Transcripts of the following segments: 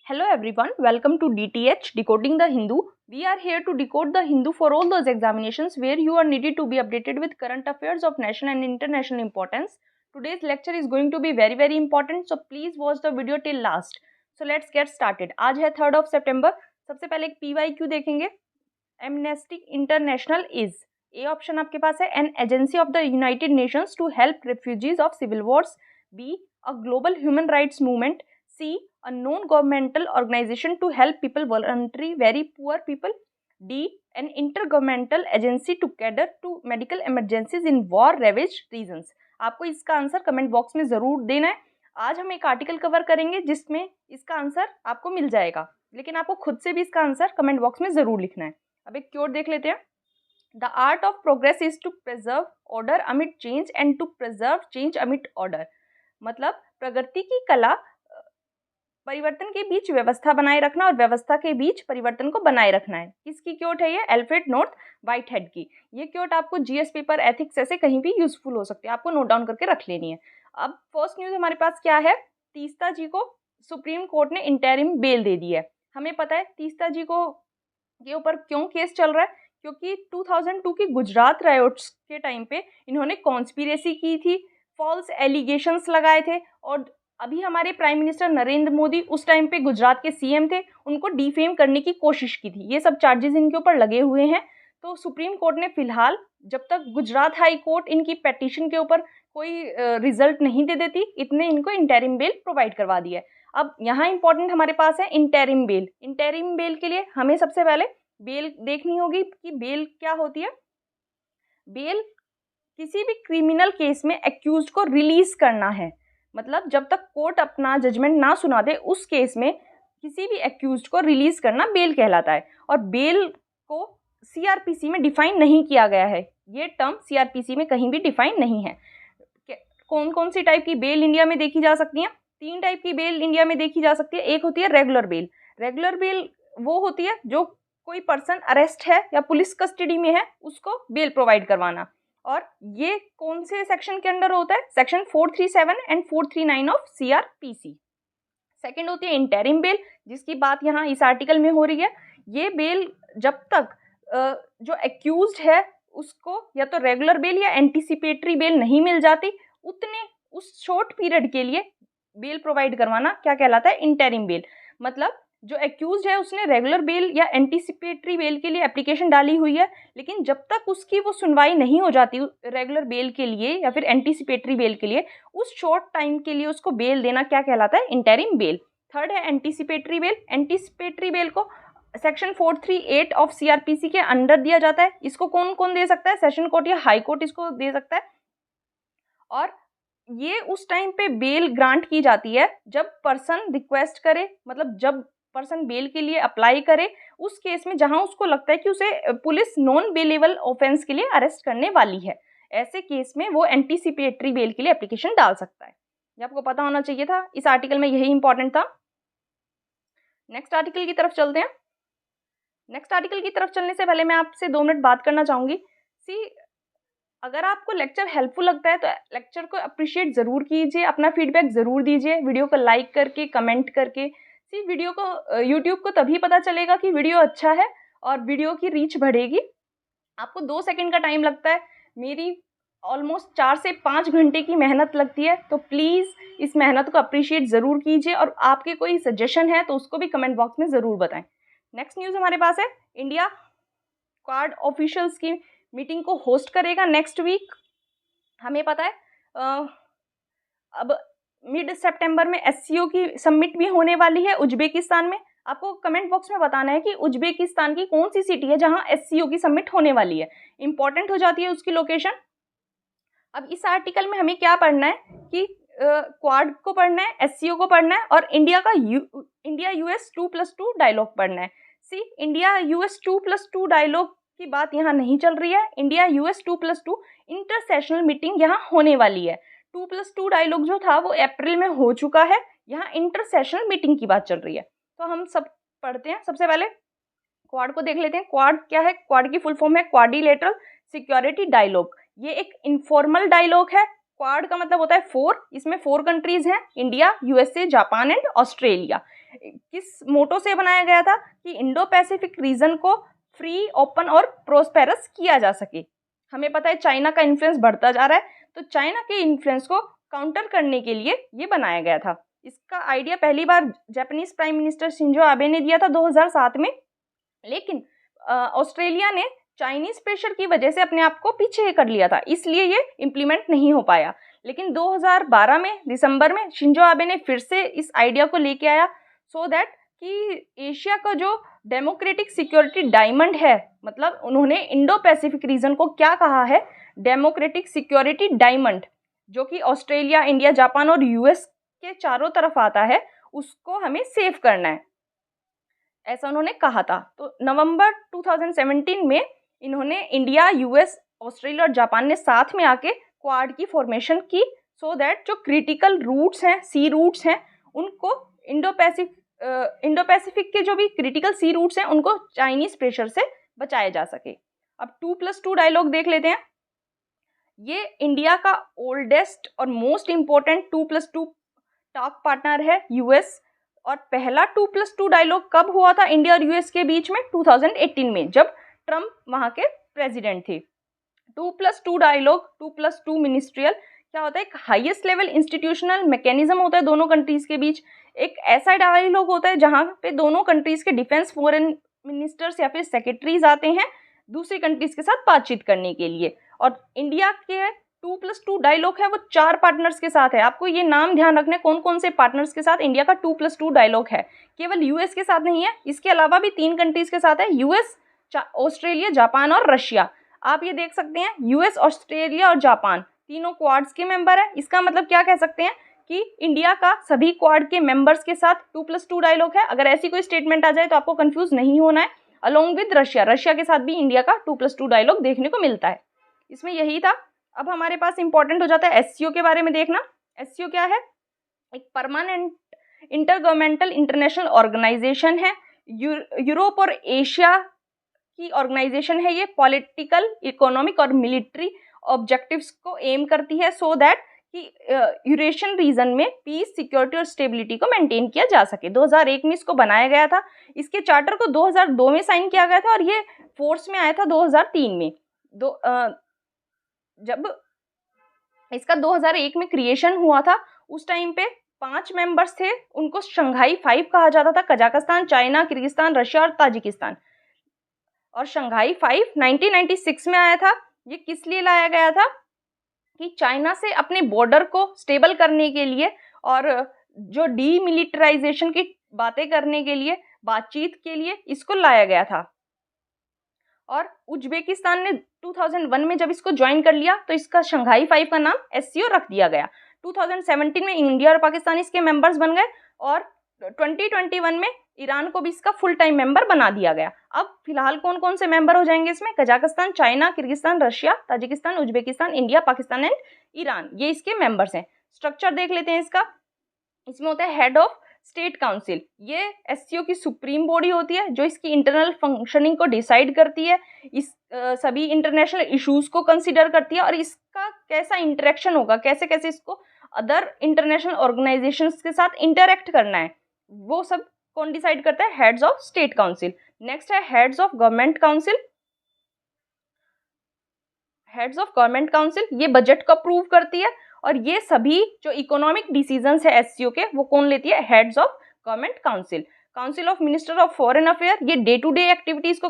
Hello everyone, welcome to DTH Decoding the Hindu. We are here to decode the Hindu for all those examinations where you are needed to be updated with current affairs of national and international importance. Today's lecture is going to be very important, so please watch the video till last. So let's get started. आज है 3rd of September. सबसे पहले एक PYQ देखेंगे. Amnesty International is A option आपके पास है an agency of the United Nations to help refugees of civil wars. B a global human rights movement. C a non-governmental organization to help people voluntary very poor people. D an intergovernmental agency to cater to medical emergencies in war ravaged regions. आपको इसका answer comment box में ज़रूर देना है. आज हम एक article cover करेंगे जिसमें इसका आंसर आपको मिल जाएगा, लेकिन आपको खुद से भी इसका आंसर कमेंट बॉक्स में ज़रूर लिखना है. अब एक क्योर देख लेते हैं. The art of progress is to preserve order amid change and to preserve change amid order. मतलब प्रगति की कला परिवर्तन के बीच व्यवस्था बनाए रखना और व्यवस्था के बीच परिवर्तन को बनाए रखना है. किसकी क्योट है ये? एल्फ्रेड नॉर्थ व्हाइटहेड की. ये क्योट आपको जीएस पेपर एथिक्स ऐसे कहीं भी यूजफुल हो सकती है, आपको नोट डाउन करके रख लेनी है. अब फर्स्ट न्यूज हमारे पास क्या है? तीस्ता जी को सुप्रीम कोर्ट ने इंटरिम बेल दे दी है. हमें पता है तीस्ता जी को के ऊपर क्यों केस चल रहा है, क्योंकि 2002 की गुजरात रायोट्स के टाइम पे इन्होंने कॉन्स्पिरेसी की थी, फॉल्स एलिगेशंस लगाए थे, और अभी हमारे प्राइम मिनिस्टर नरेंद्र मोदी उस टाइम पे गुजरात के सीएम थे, उनको डिफेम करने की कोशिश की थी. ये सब चार्जेस इनके ऊपर लगे हुए हैं. तो सुप्रीम कोर्ट ने फिलहाल जब तक गुजरात हाई कोर्ट इनकी पेटिशन के ऊपर कोई रिजल्ट नहीं दे देती, इतने इनको इंटरिम बेल प्रोवाइड करवा दिया है. अब यहाँ इंपॉर्टेंट हमारे पास है इंटरिम बेल. इंटरिम बेल के लिए हमें सबसे पहले बेल देखनी होगी कि बेल क्या होती है. बेल किसी भी क्रिमिनल केस में एक्यूज्ड को रिलीज करना है. मतलब जब तक कोर्ट अपना जजमेंट ना सुना दे उस केस में किसी भी एक्यूज्ड को रिलीज करना बेल कहलाता है. और बेल को सीआरपीसी में डिफाइन नहीं किया गया है. ये टर्म सीआरपीसी में कहीं भी डिफाइन नहीं है. कौन कौन सी टाइप की बेल इंडिया में देखी जा सकती है? 3 टाइप की बेल इंडिया में देखी जा सकती है. एक होती है रेगुलर बेल. रेगुलर बेल वो होती है जो कोई पर्सन अरेस्ट है या पुलिस कस्टडी में है उसको बेल प्रोवाइड करवाना. और ये कौन से सेक्शन के अंडर होता है? Section 437 and 439 of CrPC. Second होती है इंटरिम बेल, जिसकी बात यहाँ इस आर्टिकल में हो रही है. ये बेल जब तक जो एक्यूज्ड है उसको या तो रेगुलर बेल या एंटीसिपेटरी बेल नहीं मिल जाती, उस शॉर्ट पीरियड के लिए बेल प्रोवाइड करवाना क्या कहलाता है? Interim bell. मतलब जो एक्यूज्ड है उसने रेगुलर बेल या एंटीसिपेटरी बेल के लिए एप्लीकेशन डाली हुई है, लेकिन जब तक उसकी वो सुनवाई नहीं हो जाती रेगुलर बेल के लिए या फिर एंटीसिपेटरी बेल के लिए, उस शॉर्ट टाइम के लिए उसको बेल देना क्या कहलाता है? Interim bell. थर्ड है एंटीसिपेटरी बेल. एंटीसिपेटरी बेल को सेक्शन 438 ऑफ सीआरपीसी के अंडर दिया जाता है. इसको कौन कौन दे सकता है? सेशन कोर्ट या हाई कोर्ट इसको दे सकता है. और ये उस टाइम पे बेल ग्रांट की जाती है जब पर्सन रिक्वेस्ट करे, मतलब जब पर्सन बेल के लिए अप्लाई करे उस केस में जहां उसको लगता है कि उसे पुलिस नॉन बेलेबल ऑफेंस के लिए अरेस्ट करने वाली है. ऐसे केस में वो एंटीसिपेटरी बेल के लिए एप्लीकेशन डाल सकता है. ये आपको पता होना चाहिए था. इस आर्टिकल में यही इंपॉर्टेंट था. नेक्स्ट आर्टिकल की तरफ चलते हैं. नेक्स्ट आर्टिकल की तरफ चलने से पहले मैं आपसे 2 मिनट बात करना चाहूंगी. अगर आपको लेक्चर हेल्पफुल लगता है तो लेक्चर को अप्रिशिएट ज़रूर कीजिए, अपना फीडबैक ज़रूर दीजिए, वीडियो को लाइक करके, कमेंट करके. वीडियो को यूट्यूब को तभी पता चलेगा कि वीडियो अच्छा है और वीडियो की रीच बढ़ेगी. आपको 2 सेकंड का टाइम लगता है, मेरी ऑलमोस्ट 4 से 5 घंटे की मेहनत लगती है. तो प्लीज़ इस मेहनत को अप्रिशिएट ज़रूर कीजिए, और आपके कोई सजेशन है तो उसको भी कमेंट बॉक्स में ज़रूर बताएं. नेक्स्ट न्यूज़ हमारे पास है इंडिया क्वाड ऑफिशियल्स की मीटिंग को होस्ट करेगा नेक्स्ट वीक. हमें पता है अब मिड सितंबर में एससीओ की समिट भी होने वाली है उज्बेकिस्तान में. आपको कमेंट बॉक्स में बताना है कि उज्बेकिस्तान की कौन सी सिटी है जहां एससीओ की समिट होने वाली है. इंपॉर्टेंट हो जाती है उसकी लोकेशन. अब इस आर्टिकल में हमें क्या पढ़ना है कि क्वाड को पढ़ना है, एससीओ को पढ़ना है, और इंडिया यूएस 2+2 डायलॉग पढ़ना है. इंडिया यूएस 2+2 डायलॉग की बात यहाँ नहीं चल रही है. इंडिया यूएस 2+2 इंटरसेशनल मीटिंग यहाँ होने वाली है. 2+2 डायलॉग जो था वो अप्रैल में हो चुका है. यहाँ इंटरसेशनल मीटिंग की बात चल रही है. तो हम सब पढ़ते हैं. सबसे पहले क्वाड को देख लेते हैं. क्वाड क्या है? क्वाड की फुल फॉर्म है क्वाड्रिलेटरल सिक्योरिटी डायलॉग. ये एक इनफॉर्मल डायलॉग है. क्वाड का मतलब होता है 4. इसमें 4 कंट्रीज हैं, India, USA, Japan and Australia. किस मोटो से बनाया गया था कि इंडो पैसिफिक रीजन को फ्री, ओपन और प्रोस्पेरस किया जा सके। हमें पता है चाइना का इन्फ्लुएंस बढ़ता जा रहा है, तो चाइना के इन्फ्लुएंस को काउंटर करने के लिए ये बनाया गया था। इसका आइडिया पहली बार Japanese prime minister Shinzo Abe ने दिया था 2007 में, लेकिन ऑस्ट्रेलिया ने चाइनीज प्रेशर की वजह से अपने आप को पीछे कर लिया था, इसलिए ये इम्प्लीमेंट नहीं हो पाया। लेकिन 2012 में दिसंबर में शिंजो आबे ने फिर से इस आइडिया को लेके आया, सो दैट कि एशिया का जो डेमोक्रेटिक सिक्योरिटी डायमंड है, मतलब उन्होंने इंडो पैसिफिक रीजन को क्या कहा है, डेमोक्रेटिक सिक्योरिटी डायमंड, जो कि ऑस्ट्रेलिया, इंडिया, जापान और यूएस के चारों तरफ आता है, उसको हमें सेव करना है, ऐसा उन्होंने कहा था। तो नवंबर 2017 में इन्होंने इंडिया, यूएस, ऑस्ट्रेलिया और जापान ने साथ में आके क्वाड की फॉर्मेशन की, सो दैट जो क्रिटिकल रूट्स हैं, सी रूट्स हैं, उनको इंडो पैसिफिक के जो भी क्रिटिकल सी रूट्स हैं उनको चाइनीज प्रेशर से बचाया जा सके। अब 2+2 डायलॉग देख लेते हैं। ये इंडिया का ओल्डेस्ट और मोस्ट इम्पोर्टेंट 2+2 टॉक पार्टनर है यूएस, और पहला 2+2 डायलॉग कब हुआ था इंडिया और यूएस के बीच में? 2018 में, जब ट्रम्प वहाँ के प्रेसिडेंट थे। 2+2 डायलॉग, 2+2 मिनिस्ट्रियल क्या होता है? एक हाईएस्ट लेवल इंस्टीट्यूशनल मैकेनिज्म होता है दोनों कंट्रीज के बीच। एक ऐसा डायलॉग होता है जहाँ पे दोनों कंट्रीज के डिफेंस फॉरेन मिनिस्टर्स या फिर सेक्रेटरीज आते हैं दूसरी कंट्रीज के साथ बातचीत करने के लिए। और इंडिया के 2+2 डायलॉग है वो 4 पार्टनर्स के साथ है। आपको ये नाम ध्यान रखना है कौन कौन से पार्टनर्स के साथ इंडिया का 2+2 डायलॉग है। केवल यूएस के साथ नहीं है, इसके अलावा भी 3 कंट्रीज के साथ है, यूएस, ऑस्ट्रेलिया, जापान और रशिया। आप ये देख सकते हैं यूएस, ऑस्ट्रेलिया और जापान तीनों क्वाड्स के मेंबर है। इसका मतलब क्या कह सकते हैं कि इंडिया का सभी क्वाड के मेंबर्स के साथ 2+2 डायलॉग है। अगर ऐसी कोई स्टेटमेंट आ जाए तो आपको कंफ्यूज नहीं होना है। अलोंग विद रशिया, रशिया के साथ भी इंडिया का 2+2 डायलॉग देखने को मिलता है। इसमें यही था। अब हमारे पास इंपॉर्टेंट हो जाता है एससीओ के बारे में देखना। एससीओ क्या है? एक परमानेंट इंटरगवर्नमेंटल इंटरनेशनल ऑर्गेनाइजेशन है, यूरोप और एशिया की ऑर्गेनाइजेशन है। ये पॉलिटिकल, इकोनॉमिक और मिलिट्री ऑब्जेक्टिव्स को एम करती है, सो दैट कि यूरेशियन रीजन में पीस, सिक्योरिटी और स्टेबिलिटी को मेंटेन किया जा सके। 2001 में इसको बनाया गया था। इसके चार्टर को 2002 में साइन किया गया था और ये फोर्स में आया था 2003 में। जब इसका 2001 में क्रिएशन हुआ था उस टाइम पे 5 मेंबर्स थे, उनको शंघाई 5 कहा जाता था। कजाकिस्तान, चाइना, किर्गिस्तान, रशिया और ताजिकिस्तान। और शंघाई 5 1996 में आया था। ये किस लिए लाया गया था? कि चाइना से अपने बॉर्डर को स्टेबल करने के लिए और जो डीमिलिटराइजेशन की बातें करने के लिए, बातचीत के लिए इसको लाया गया था। और उज्बेकिस्तान ने 2001 में जब इसको ज्वाइन कर लिया तो इसका शंघाई 5 का नाम एससीओ रख दिया गया। 2017 में इंडिया और पाकिस्तान इसके मेंबर्स बन गए और 2021 में ईरान को भी इसका फुल टाइम मेंबर बना दिया गया। अब फिलहाल कौन कौन से मेंबर हो जाएंगे इसमें? Kazakhstan, China, Kyrgyzstan, Russia, Tajikistan, Uzbekistan, India, Pakistan and Iran, ये इसके मेंबर्स हैं। स्ट्रक्चर देख लेते हैं इसका। इसमें होता है हेड ऑफ स्टेट काउंसिल। ये एससीओ की सुप्रीम बॉडी होती है जो इसकी इंटरनल फंक्शनिंग को डिसाइड करती है, इस सभी इंटरनेशनल इश्यूज को कंसीडर करती है और इसका कैसा इंटरेक्शन होगा, कैसे कैसे इसको अदर इंटरनेशनल ऑर्गेनाइजेशंस के साथ इंटरेक्ट करना है, वो सब कौन डिसाइड करता है? Heads of state council. Next है heads of government council. Heads of government council ये बजट को अप्रूव करती है और ये सभी जो इकोनॉमिक डिसीजंस है एससीओ के वो कौन लेती है? Heads of government council. Council of minister of foreign affair ये डे टू डे एक्टिविटीज को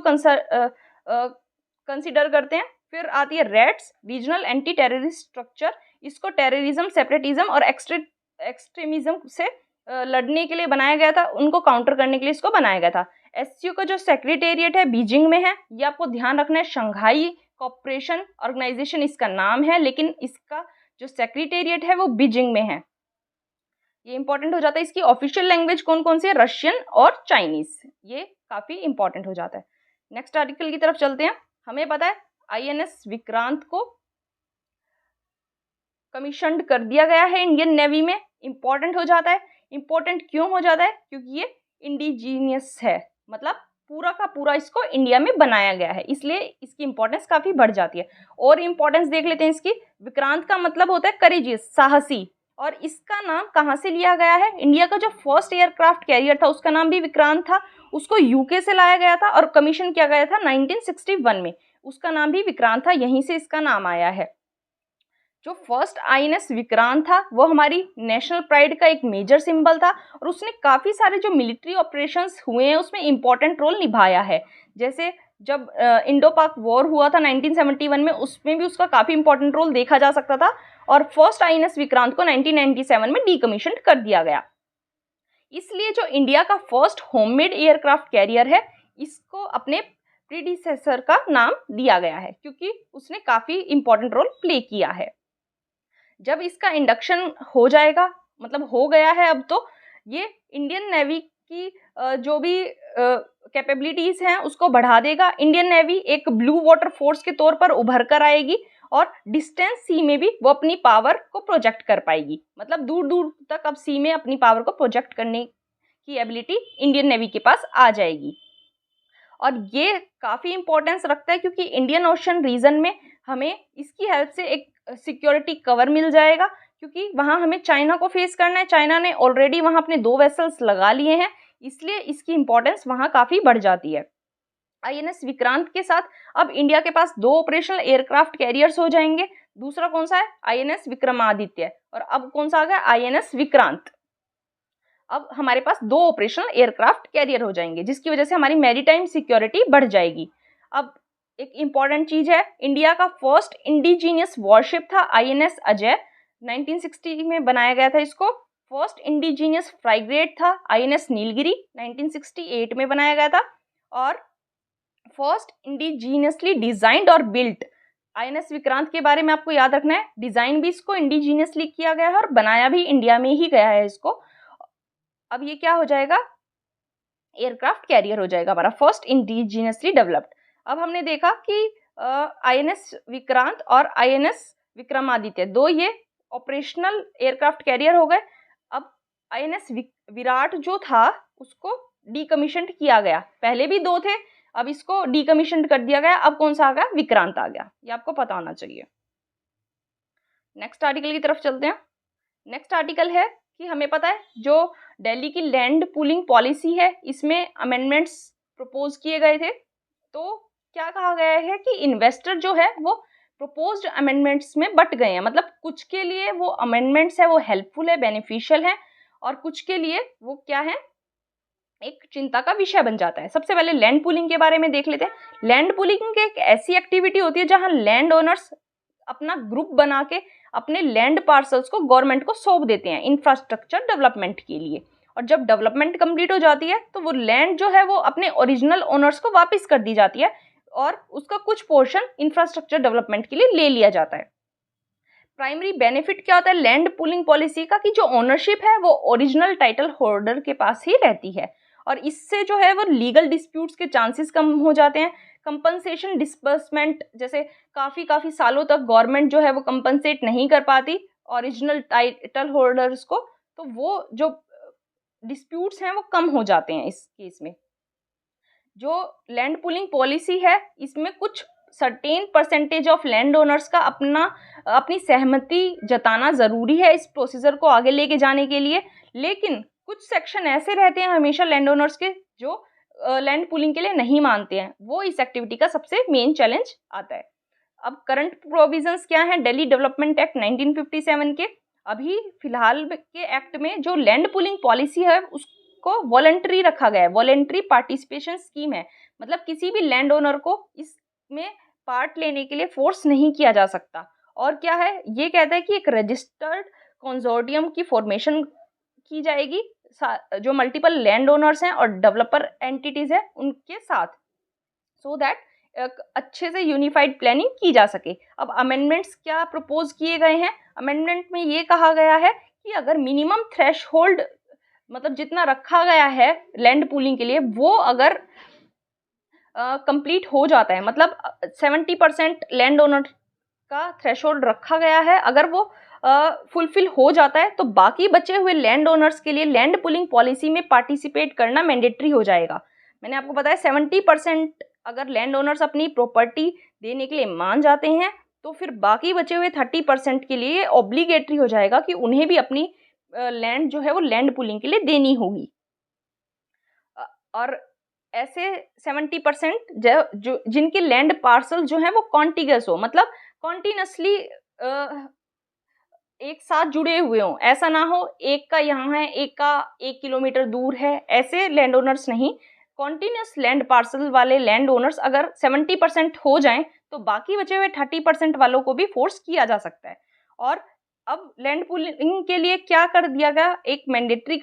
कंसिडर करते हैं। फिर आती है RATS, regional anti terrorist structure. इसको टेररिज्म, सेपरेटिज्म और एक्सट्रीमिज्म से लड़ने के लिए बनाया गया था, उनको काउंटर करने के लिए इसको बनाया गया था। एससीओ का जो सेक्रेटेरिएट है बीजिंग में है, ये आपको ध्यान रखना है। शंघाई कोऑपरेशन ऑर्गेनाइजेशन इसका नाम है, लेकिन इसका जो सेक्रेटेरिएट है वो बीजिंग में है। ये इंपॉर्टेंट हो जाता है। इसकी ऑफिशियल लैंग्वेज कौन कौन सी है? रशियन और चाइनीज। ये काफी इंपॉर्टेंट हो जाता है। नेक्स्ट आर्टिकल की तरफ चलते हैं। हमें पता है आईएनएस विक्रांत को कमीशन्ड कर दिया गया है इंडियन नेवी में। इंपॉर्टेंट हो जाता है। इंपॉर्टेंट क्यों हो जाता है? क्योंकि ये इंडिजीनियस है, मतलब पूरा का पूरा इसको इंडिया में बनाया गया है, इसलिए इसकी इंपॉर्टेंस काफी बढ़ जाती है। और इंपॉर्टेंस देख लेते हैं इसकी। विक्रांत का मतलब होता है करेजियस, साहसी, और इसका नाम कहाँ से लिया गया है? इंडिया का जो फर्स्ट एयरक्राफ्ट कैरियर था उसका नाम भी विक्रांत था, उसको यूके से लाया गया था और कमीशन किया गया था 1961 में, उसका नाम भी विक्रांत था, यहीं से इसका नाम आया है। जो फर्स्ट आईएनएस विक्रांत था वो हमारी नेशनल प्राइड का एक मेजर सिंबल था और उसने काफ़ी सारे जो मिलिट्री ऑपरेशंस हुए हैं उसमें इम्पॉर्टेंट रोल निभाया है। जैसे जब इंडो पाक वॉर हुआ था 1971 में, उसमें भी उसका काफ़ी इंपॉर्टेंट रोल देखा जा सकता था और फर्स्ट आईएनएस विक्रांत को 1997 में डीकमीशन कर दिया गया। इसलिए जो इंडिया का फर्स्ट होममेड एयरक्राफ्ट कैरियर है इसको अपने प्रीडिसेसर का नाम दिया गया है क्योंकि उसने काफ़ी इंपॉर्टेंट रोल प्ले किया है। जब इसका इंडक्शन हो जाएगा, मतलब हो गया है अब, तो ये इंडियन नेवी की जो भी कैपेबिलिटीज़ हैं उसको बढ़ा देगा। इंडियन नेवी एक ब्लू वाटर फोर्स के तौर पर उभर कर आएगी और डिस्टेंस सी में भी वो अपनी पावर को प्रोजेक्ट कर पाएगी, मतलब दूर दूर तक अब सी में अपनी पावर को प्रोजेक्ट करने की एबिलिटी इंडियन नेवी के पास आ जाएगी। और ये काफ़ी इंपॉर्टेंस रखता है क्योंकि इंडियन ओशन रीजन में हमें इसकी हेल्प से एक सिक्योरिटी कवर मिल जाएगा क्योंकि वहाँ हमें चाइना को फेस करना है। चाइना ने ऑलरेडी वहाँ अपने 2 वेसल्स लगा लिए हैं, इसलिए इसकी इंपॉर्टेंस वहाँ काफ़ी बढ़ जाती है। आईएनएस विक्रांत के साथ अब इंडिया के पास 2 ऑपरेशनल एयरक्राफ्ट कैरियर्स हो जाएंगे। दूसरा कौन सा है? आईएनएस विक्रमादित्य, और अब कौन सा आ गया? आईएनएस विक्रांत। अब हमारे पास 2 ऑपरेशनल एयरक्राफ्ट कैरियर हो जाएंगे जिसकी वजह से हमारी मैरीटाइम सिक्योरिटी बढ़ जाएगी। अब एक इम्पॉर्टेंट चीज़ है, इंडिया का फर्स्ट इंडिजीनियस वॉरशिप था आईएनएस अजय, 1960 में बनाया गया था इसको। फर्स्ट इंडिजीनियस फ्राइगेट था आईएनएस नीलगिरी, 1968 में बनाया गया था। और फर्स्ट इंडिजीनियसली डिजाइंड और बिल्ट आईएनएस विक्रांत के बारे में आपको याद रखना है, डिजाइन भी इसको इंडिजीनियसली किया गया है और बनाया भी इंडिया में ही गया है इसको। अब ये क्या हो जाएगा? एयरक्राफ्ट कैरियर हो जाएगा हमारा फर्स्ट इंडिजीनियसली डेवलप्ड। अब हमने देखा कि आईएनएस विक्रांत और आईएनएस विक्रमादित्य 2 ये ऑपरेशनल एयरक्राफ्ट कैरियर हो गए। अब आईएनएस विराट जो था उसको डीकमीशन किया गया, पहले भी 2 थे, अब इसको डीकमीशन कर दिया गया। अब कौन सा आ गया? विक्रांत आ गया, ये आपको पता होना चाहिए। नेक्स्ट आर्टिकल की तरफ चलते हैं। नेक्स्ट आर्टिकल है कि हमें पता है जो दिल्ली की लैंड पूलिंग पॉलिसी है इसमें अमेंडमेंट्स प्रपोज किए गए थे। तो क्या कहा गया है कि इन्वेस्टर जो है वो प्रपोज्ड अमेंडमेंट्स में बट गए हैं, मतलब कुछ के लिए वो अमेंडमेंट्स है वो हेल्पफुल है, बेनिफिशियल है, और कुछ के लिए वो क्या है, एक चिंता का विषय बन जाता है। सबसे पहले लैंड पूलिंग के बारे में देख लेते हैं। लैंड पूलिंग एक ऐसी एक्टिविटी होती है जहां लैंड ओनर्स अपना ग्रुप बना के अपने लैंड पार्सल्स को गवर्नमेंट को सौंप देते हैं इंफ्रास्ट्रक्चर डेवलपमेंट के लिए, और जब डेवलपमेंट कंप्लीट हो जाती है तो वो लैंड जो है वो अपने ओरिजिनल ओनर्स को वापस कर दी जाती है और उसका कुछ पोर्शन इंफ्रास्ट्रक्चर डेवलपमेंट के लिए ले लिया जाता है। प्राइमरी बेनिफिट क्या होता है लैंड पूलिंग पॉलिसी का, कि जो ओनरशिप है वो ओरिजिनल टाइटल होल्डर के पास ही रहती है और इससे जो है वो लीगल डिस्प्यूट्स के चांसेस कम हो जाते हैं। कंपनसेशन डिस्बर्समेंट, जैसे काफ़ी सालों तक गवर्नमेंट जो है वो कंपनसेट नहीं कर पाती ओरिजिनल टाइटल होल्डर्स को, तो वो जो डिस्प्यूट्स हैं वो कम हो जाते हैं इस केस में। जो लैंड पूलिंग पॉलिसी है इसमें कुछ certain percentage of land owners का अपनी सहमति जताना ज़रूरी है इस प्रोसीजर को आगे लेके जाने के लिए, लेकिन कुछ सेक्शन ऐसे रहते हैं हमेशा लैंड ओनर्स के जो लैंड पूलिंग के लिए नहीं मानते हैं, वो इस एक्टिविटी का सबसे मेन चैलेंज आता है। अब करंट प्रोविजंस क्या हैं दिल्ली डेवलपमेंट एक्ट 1957 के? अभी फिलहाल के एक्ट में जो लैंड पूलिंग पॉलिसी है उसको वॉलंटरी रखा गया है, वॉलंटरी पार्टिसिपेशन स्कीम है, मतलब किसी भी लैंड ओनर को इसमें पार्ट लेने के लिए फोर्स नहीं किया जा सकता। और क्या है, ये कहता है कि एक रजिस्टर्ड कंसोर्टियम की फॉर्मेशन की जाएगी जो मल्टीपल लैंड ओनर्स हैं और डेवलपर एंटिटीज हैं उनके साथ, सो दैट अच्छे से यूनिफाइड प्लानिंग की जा सके। अब अमेंडमेंट्स क्या प्रपोज किए गए हैं? अमेंडमेंट में ये कहा गया है कि अगर मिनिमम थ्रेशहोल्ड, मतलब जितना रखा गया है लैंड पूलिंग के लिए, वो अगर कंप्लीट हो जाता है, मतलब 70% लैंड ओनर का थ्रेशहोल्ड रखा गया है, अगर वो फुलफिल हो जाता है तो बाकी बचे हुए लैंड ओनर्स के लिए लैंड पूलिंग पॉलिसी में पार्टिसिपेट करना मैंडेटरी हो जाएगा। मैंने आपको बताया 70% अगर लैंड ओनर्स अपनी प्रॉपर्टी देने के लिए मान जाते हैं तो फिर बाकी बचे हुए 30% के लिए ऑब्लिगेटरी हो जाएगा कि उन्हें भी अपनी लैंड जो है वो लैंड पूलिंग के लिए देनी होगी। और ऐसे 70% जो जिनके लैंड पार्सल जो है वो कॉन्टिगस हो, मतलब कॉन्टिन्यूसली एक साथ जुड़े हुए हों। ऐसा ना हो एक का यहाँ है, एक का 1 किलोमीटर दूर है, ऐसे लैंड ओनर्स नहीं। कॉन्टिन्यूस लैंड पार्सल वाले लैंड ओनर्स अगर 70% हो जाएं तो बाकी बचे हुए 30% वालों को भी फोर्स किया जा सकता है। और अब लैंड पूलिंग के लिए क्या कर दिया गया, एक मैंडेटरी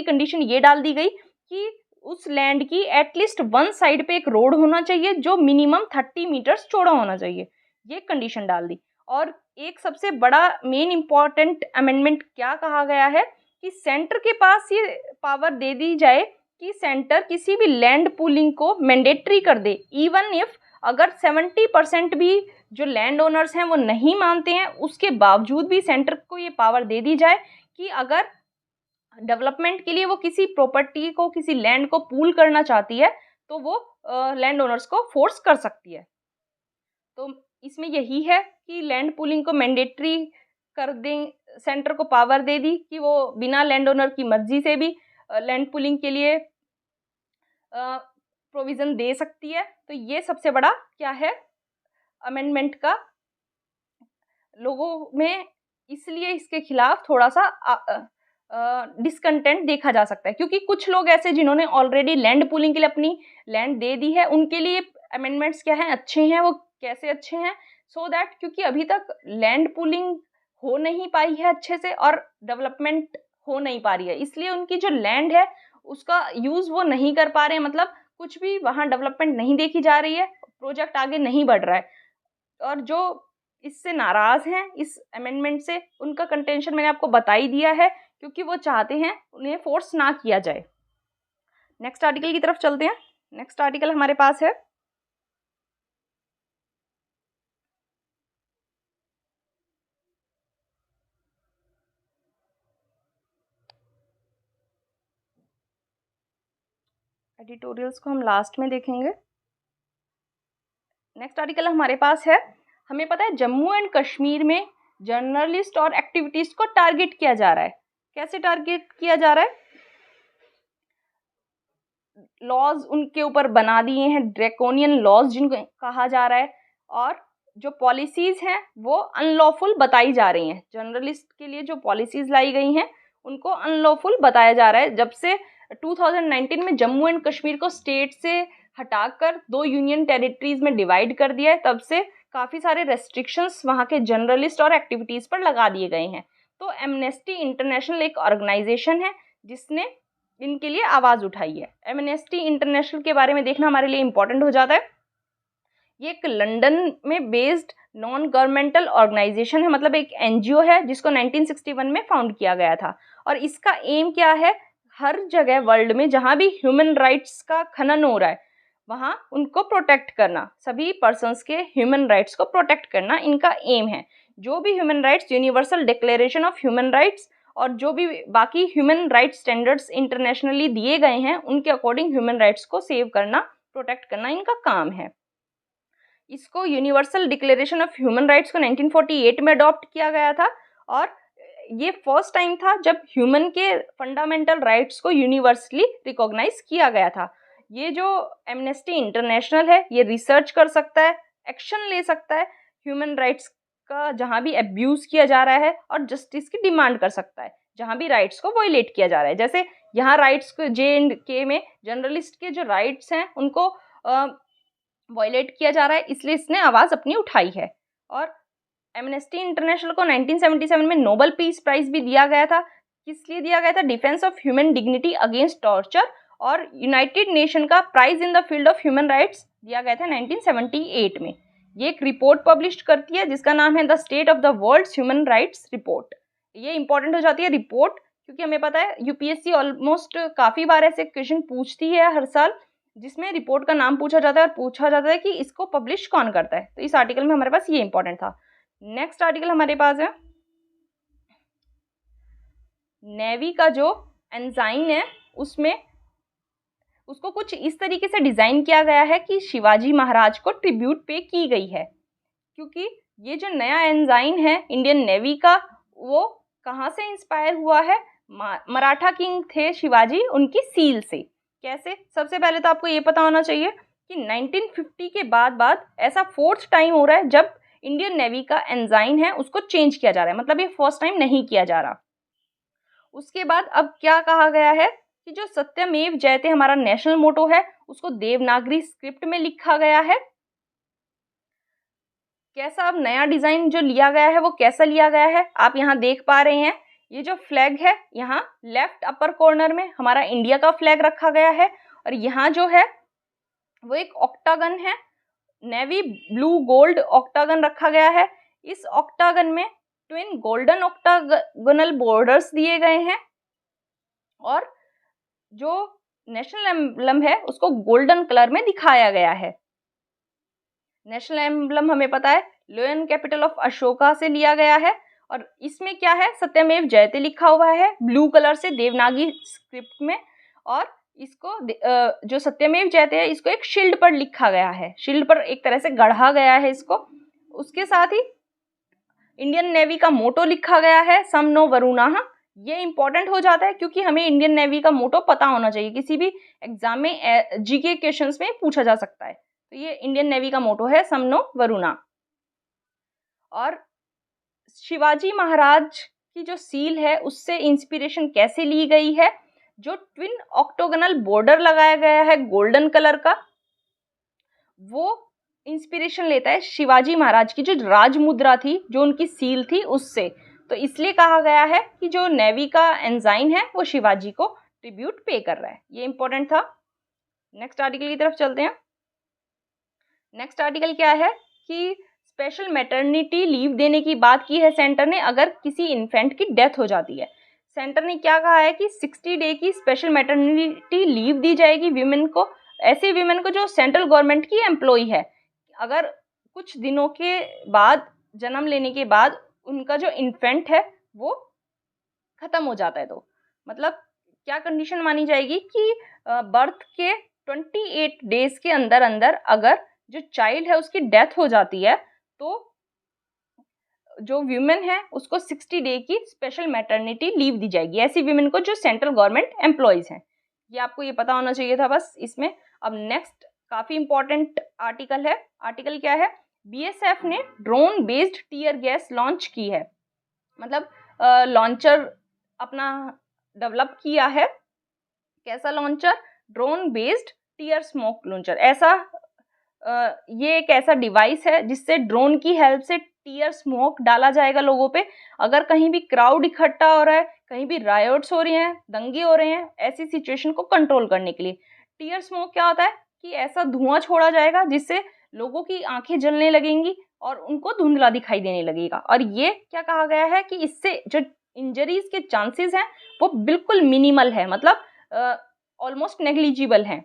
कंडीशन ये डाल दी गई कि उस लैंड की एटलीस्ट वन साइड पे एक रोड होना चाहिए जो मिनिमम 30 मीटर्स चौड़ा होना चाहिए, ये कंडीशन डाल दी। और एक सबसे बड़ा मेन इंपॉर्टेंट अमेंडमेंट क्या कहा गया है कि सेंटर के पास ये पावर दे दी जाए कि सेंटर किसी भी लैंड पूलिंग को मैंडेटरी कर दे, इवन इफ अगर 70% भी जो लैंड ओनर्स हैं वो नहीं मानते हैं, उसके बावजूद भी सेंटर को ये पावर दे दी जाए कि अगर डेवलपमेंट के लिए वो किसी प्रॉपर्टी को, किसी लैंड को पूल करना चाहती है तो वो लैंड ओनर्स को फोर्स कर सकती है। तो इसमें यही है कि लैंड पूलिंग को मैंडेटरी कर दें, सेंटर को पावर दे दी कि वो बिना लैंड ओनर की मर्जी से भी लैंड पूलिंग के लिए प्रोविज़न दे सकती है। तो ये सबसे बड़ा क्या है अमेंडमेंट का, लोगों में इसलिए इसके खिलाफ थोड़ा सा डिसकंटेंट देखा जा सकता है, क्योंकि कुछ लोग ऐसे जिन्होंने ऑलरेडी लैंड पूलिंग के लिए अपनी लैंड दे दी है, उनके लिए अमेंडमेंट्स क्या हैं, अच्छे हैं। वो कैसे अच्छे हैं, सो दैट क्योंकि अभी तक लैंड पूलिंग हो नहीं पाई है अच्छे से और डेवलपमेंट हो नहीं पा रही है, इसलिए उनकी जो लैंड है उसका यूज़ वो नहीं कर पा रहे हैं, मतलब कुछ भी वहाँ डेवलपमेंट नहीं देखी जा रही है, प्रोजेक्ट आगे नहीं बढ़ रहा है। और जो इससे नाराज़ हैं इस अमेंडमेंट से, उनका कंटेंशन मैंने आपको बता ही दिया है, क्योंकि वो चाहते हैं उन्हें फोर्स ना किया जाए। नेक्स्ट आर्टिकल की तरफ चलते हैं। नेक्स्ट आर्टिकल हमारे पास है एडिटोरियल्स को हम लास्ट में देखेंगे। नेक्स्ट आर्टिकल हमारे पास है, हमें पता है जम्मू एंड कश्मीर में जर्नलिस्ट और एक्टिविटीज को टारगेट किया जा रहा है। कैसे टारगेट किया जा रहा है, लॉज उनके ऊपर बना दिए हैं, ड्रैकोनियन लॉज जिनको कहा जा रहा है, और जो पॉलिसीज हैं वो अनलॉफुल बताई जा रही हैं। जर्नलिस्ट के लिए जो पॉलिसीज लाई गई हैं उनको अनलॉफुल बताया जा रहा है। जब से 2019 में जम्मू एंड कश्मीर को स्टेट से हटाकर 2 यूनियन टेरिटरीज में डिवाइड कर दिया है, तब से काफ़ी सारे रेस्ट्रिक्शंस वहाँ के जर्नलिस्ट और एक्टिविटीज़ पर लगा दिए गए हैं। तो एमनेस्टी इंटरनेशनल एक ऑर्गेनाइजेशन है जिसने इनके लिए आवाज़ उठाई है। एमनेस्टी इंटरनेशनल के बारे में देखना हमारे लिए इम्पॉर्टेंट हो जाता है। ये एक लंदन में बेस्ड नॉन गवर्नमेंटल ऑर्गेनाइजेशन है, मतलब एक एनजीओ है जिसको 1961 में फाउंड किया गया था। और इसका एम क्या है, हर जगह वर्ल्ड में जहाँ भी ह्यूमन राइट्स का खनन हो रहा है वहाँ उनको प्रोटेक्ट करना, सभी पर्सन्स के ह्यूमन राइट्स को प्रोटेक्ट करना इनका एम है। जो भी human rights, universal declaration of human rights और जो भी बाकी ह्यूमन राइट्स स्टैंडर्ड्स इंटरनेशनली दिए गए हैं उनके अकॉर्डिंग ह्यूमन राइट्स को सेव करना, प्रोटेक्ट करना इनका काम है। इसको universal declaration of human rights को 1948 में अडॉप्ट किया गया था, और ये फर्स्ट टाइम था जब ह्यूमन के फंडामेंटल राइट्स को यूनिवर्सली रिकॉग्नाइज किया गया था। ये जो एमनेस्टी इंटरनेशनल है ये रिसर्च कर सकता है, एक्शन ले सकता है ह्यूमन राइट्स का जहाँ भी अब्यूज़ किया जा रहा है, और जस्टिस की डिमांड कर सकता है जहाँ भी राइट्स को वायलेट किया जा रहा है। जैसे यहाँ राइट्स को JNK में जर्नलिस्ट के जो राइट्स हैं उनको वायलेट किया जा रहा है, इसलिए इसने आवाज़ अपनी उठाई है। और एमनेस्टी इंटरनेशनल को 1977 में नोबेल पीस प्राइज़ भी दिया गया था। किस लिए दिया गया था, defence of human dignity against torture, और यूनाइटेड नेशन का prize in the field of human rights दिया गया था 1978 में। ये एक रिपोर्ट पब्लिश करती है जिसका नाम है the state of the world's human rights report. ये इंपॉर्टेंट हो जाती है रिपोर्ट, क्योंकि हमें पता है यूपीएससी ऑलमोस्ट काफ़ी बार ऐसे क्वेश्चन पूछती है हर साल जिसमें रिपोर्ट का नाम पूछा जाता है और पूछा जाता है कि इसको पब्लिश कौन करता है। तो इस आर्टिकल में हमारे पास ये इंपॉर्टेंट था। नेक्स्ट आर्टिकल हमारे पास है, नेवी का जो एंजाइन है उसमें उसको कुछ इस तरीके से डिज़ाइन किया गया है कि शिवाजी महाराज को ट्रिब्यूट पे की गई है। क्योंकि ये जो नया एंजाइन है इंडियन नेवी का, वो कहाँ से इंस्पायर हुआ है? मराठा किंग थे शिवाजी, उनकी सील से। कैसे? सबसे पहले तो आपको ये पता होना चाहिए कि 1950 के बाद ऐसा 4th टाइम हो रहा है जब इंडियन नेवी का एंजाइन है उसको चेंज किया जा रहा है, मतलब ये फर्स्ट टाइम नहीं किया जा रहा। उसके बाद अब क्या कहा गया है कि जो सत्यमेव जयते हमारा नेशनल मोटो है उसको देवनागरी स्क्रिप्ट में लिखा गया है। कैसा अब नया डिजाइन जो लिया गया है वो कैसा लिया गया है, आप यहाँ देख पा रहे हैं। ये जो फ्लैग है यहाँ लेफ्ट अपर कॉर्नर में हमारा इंडिया का फ्लैग रखा गया है, और यहाँ जो है वो एक ऑक्टागन है, नेवी ब्लू गोल्ड ऑक्टागन रखा गया है। इस ऑक्टागन में ट्विन गोल्डन ऑक्टागोनल बॉर्डर्स दिए गए हैं, और जो नेशनल एम्बलम है उसको गोल्डन कलर में दिखाया गया है। नेशनल एम्बलम हमें पता है लियोन कैपिटल ऑफ अशोका से लिया गया है, और इसमें क्या है? सत्यमेव जयते लिखा हुआ है ब्लू कलर से देवनागरी स्क्रिप्ट में, और इसको जो सत्यमेव जयते है इसको एक शील्ड पर लिखा गया है, शील्ड पर एक तरह से गढ़ा गया है इसको। उसके साथ ही इंडियन नेवी का मोटो लिखा गया है सम नो वरुणाः। ये इंपॉर्टेंट हो जाता है क्योंकि हमें इंडियन नेवी का मोटो पता होना चाहिए, किसी भी एग्जाम में जीके क्वेश्चंस में पूछा जा सकता है। तो ये इंडियन नेवी का मोटो है सम नो वरुणा। और शिवाजी महाराज की जो सील है उससे इंस्पिरेशन कैसे ली गई है? जो ट्विन ऑक्टोगोनल बॉर्डर लगाया गया है गोल्डन कलर का, वो इंस्पिरेशन लेता है शिवाजी महाराज की जो राज मुद्रा थी, जो उनकी सील थी, उससे। तो इसलिए कहा गया है कि जो नेवी का एंजाइन है वो शिवाजी को ट्रिब्यूट पे कर रहा है। ये इंपॉर्टेंट था। नेक्स्ट आर्टिकल की तरफ चलते हैं। नेक्स्ट आर्टिकल क्या है कि स्पेशल मैटरनिटी लीव देने की बात की है सेंटर ने अगर किसी इन्फेंट की डेथ हो जाती है। सेंटर ने क्या कहा है कि 60 डे की स्पेशल मैटरनिटी लीव दी जाएगी वीमेन को, ऐसे वीमेन को जो सेंट्रल गवर्नमेंट की एम्प्लॉय है, अगर कुछ दिनों के बाद, जन्म लेने के बाद उनका जो इन्फेंट है वो खत्म हो जाता है। तो मतलब क्या कंडीशन मानी जाएगी कि बर्थ के 28 डेज के अंदर अंदर अगर जो चाइल्ड है उसकी डेथ हो जाती है तो जो वीमेन है उसको 60 डे की स्पेशल मैटरनिटी लीव दी जाएगी, ऐसी वीमेन को जो सेंट्रल गवर्नमेंट एम्प्लॉयज हैं। ये आपको ये पता होना चाहिए था बस इसमें। अब नेक्स्ट काफी इंपॉर्टेंट आर्टिकल है। आर्टिकल क्या है? बीएसएफ ने drone based tear gas launch की है, मतलब लॉन्चर अपना डेवलप किया है। कैसा launcher? Drone based tear smoke launcher. ऐसा ये एक ऐसा डिवाइस है जिससे ड्रोन की हेल्प से टीयर स्मोक डाला जाएगा लोगों पे। अगर कहीं भी क्राउड इकट्ठा हो रहा है, कहीं भी रायोट्स हो रही हैं, दंगे हो रहे हैं, ऐसी सिचुएशन को कंट्रोल करने के लिए टीयर स्मोक क्या होता है कि ऐसा धुआं छोड़ा जाएगा जिससे लोगों की आंखें जलने लगेंगी और उनको धुंधला दिखाई देने लगेगा। और ये क्या कहा गया है कि इससे जो इंजरीज के चांसेस हैं वो बिल्कुल मिनिमल है, मतलब ऑलमोस्ट नेग्लिजिबल हैं।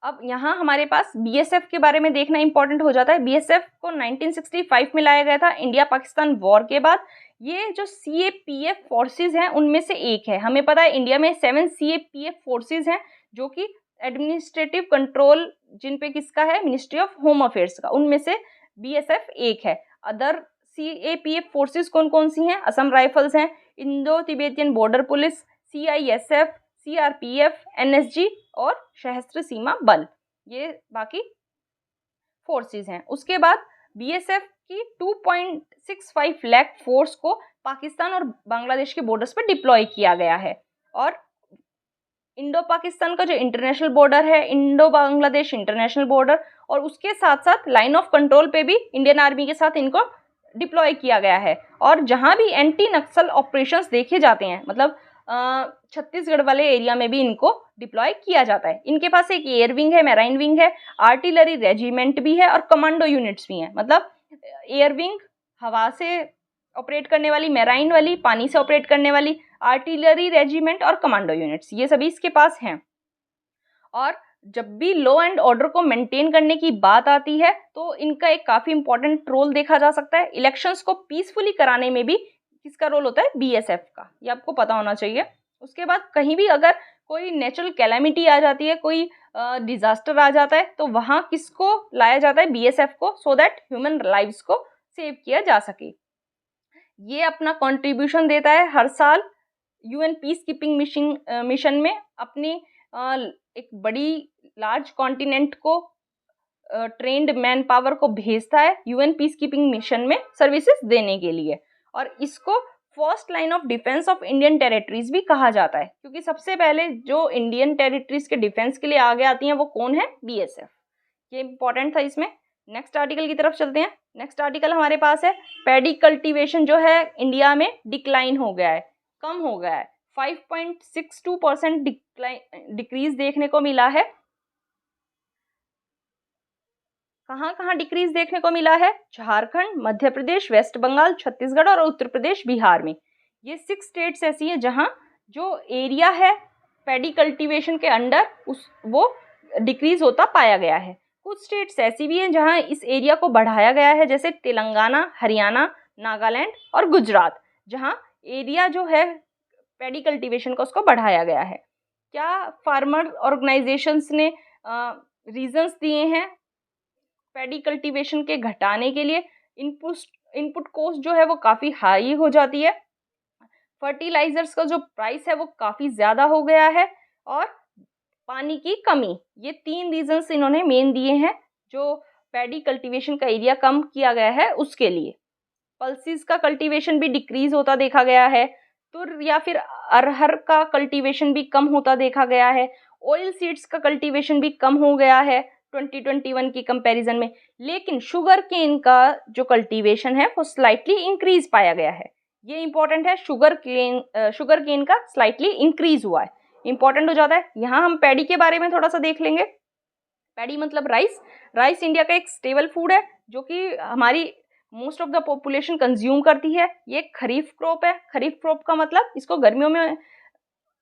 अब यहाँ हमारे पास बीएसएफ के बारे में देखना इंपॉर्टेंट हो जाता है। बीएसएफ को 1965 में लाया गया था इंडिया पाकिस्तान वॉर के बाद। ये जो सीएपीएफ फोर्सेस हैं उनमें से एक है। हमें पता है इंडिया में 7 सीएपीएफ फोर्सेस हैं जो कि एडमिनिस्ट्रेटिव कंट्रोल जिन पे किसका है? मिनिस्ट्री ऑफ होम अफेयर्स का। उनमें से बीएसएफ एक है। अदर सीएपीएफ फोर्सेस कौन कौन सी हैं? असम राइफल्स हैं, Indo Tibetan border police, CISF, CRPF, NSG और सशस्त्र सीमा बल, ये बाकी फोर्सेस हैं। उसके बाद बीएसएफ की 2.65 लाख फोर्स को पाकिस्तान और बांग्लादेश के बॉर्डर्स पर डिप्लॉय किया गया है। और इंडो पाकिस्तान का जो इंटरनेशनल बॉर्डर है, इंडो बांग्लादेश इंटरनेशनल बॉर्डर, और उसके साथ साथ लाइन ऑफ कंट्रोल पे भी इंडियन आर्मी के साथ इनको डिप्लॉय किया गया है। और जहां भी एंटी नक्सल ऑपरेशंस देखे जाते हैं, मतलब छत्तीसगढ़ वाले एरिया में भी इनको डिप्लॉय किया जाता है। इनके पास एक एयर विंग है, मैराइन विंग है, आर्टिलरी रेजिमेंट भी है और कमांडो यूनिट्स भी हैं। मतलब एयर विंग हवा से ऑपरेट करने वाली, मैराइन वाली पानी से ऑपरेट करने वाली, आर्टिलरी रेजिमेंट और कमांडो यूनिट्स, ये सभी इसके पास हैं। और जब भी लॉ एंड ऑर्डर को मेंटेन करने की बात आती है तो इनका एक काफी इंपॉर्टेंट रोल देखा जा सकता है। इलेक्शंस को पीसफुली कराने में भी किसका रोल होता है? बीएसएफ का। ये आपको पता होना चाहिए। उसके बाद कहीं भी अगर कोई नेचुरल कैलामिटी आ जाती है, कोई डिजास्टर आ जाता है, तो वहाँ किसको लाया जाता है, बीएसएफ को, सो दैट ह्यूमन लाइव्स को सेव किया जा सके। ये अपना कंट्रीब्यूशन देता है हर साल यूएन पीस कीपिंग मिशन में अपनी एक बड़ी लार्ज कॉन्टिनेंट को ट्रेंड मैन पावर को भेजता है यूएन पीस कीपिंग मिशन में सर्विसेज देने के लिए। और इसको first line of defence of Indian territories भी कहा जाता है, क्योंकि सबसे पहले जो इंडियन टेरिटरीज के डिफेंस के लिए आगे आती हैं वो कौन है, बीएसएफ। ये इंपॉर्टेंट था इसमें। नेक्स्ट आर्टिकल की तरफ चलते हैं। नेक्स्ट आर्टिकल हमारे पास है पैडी कल्टीवेशन जो है इंडिया में डिक्लाइन हो गया है, कम हो गया है, 5.62% डिक्रीज देखने को मिला है। कहाँ कहाँ डिक्रीज देखने को मिला है, झारखंड, मध्य प्रदेश, वेस्ट बंगाल, छत्तीसगढ़ और उत्तर प्रदेश, बिहार में। ये 6 स्टेट्स ऐसी हैं जहाँ जो एरिया है पैडी कल्टीवेशन के अंडर वो डिक्रीज होता पाया गया है। कुछ स्टेट्स ऐसी भी हैं जहाँ इस एरिया को बढ़ाया गया है, जैसे तेलंगाना, हरियाणा, नागालैंड और गुजरात, जहाँ एरिया जो है पैडी कल्टीवेशन का उसको बढ़ाया गया है। क्या फार्मर ऑर्गेनाइजेशंस ने रीजंस दिए हैं पैडी कल्टीवेशन के घटाने के लिए? इनपुट कॉस्ट जो है वो काफ़ी हाई हो जाती है, फर्टिलाइजर्स का जो प्राइस है वो काफ़ी ज़्यादा हो गया है, और पानी की कमी। ये 3 रीजंस इन्होंने मेन दिए हैं जो पैडी कल्टीवेशन का एरिया कम किया गया है उसके लिए। पल्सिस का कल्टीवेशन भी डिक्रीज होता देखा गया है, तुर या फिर अरहर का कल्टीवेशन भी कम होता देखा गया है, ऑयल सीड्स का कल्टीवेशन भी कम हो गया है 2021 की कंपैरिजन में, लेकिन शुगर केन का जो कल्टीवेशन है वो स्लाइटली इंक्रीज पाया गया है। ये इंपॉर्टेंट है, शुगर केन का स्लाइटली इंक्रीज हुआ है, इंपॉर्टेंट हो जाता है। यहाँ हम पैडी के बारे में थोड़ा सा देख लेंगे। पैडी मतलब राइस इंडिया का एक स्टेबल फूड है जो कि हमारी most of the population consume करती है। ये खरीफ क्रॉप है। खरीफ क्रॉप का मतलब इसको गर्मियों में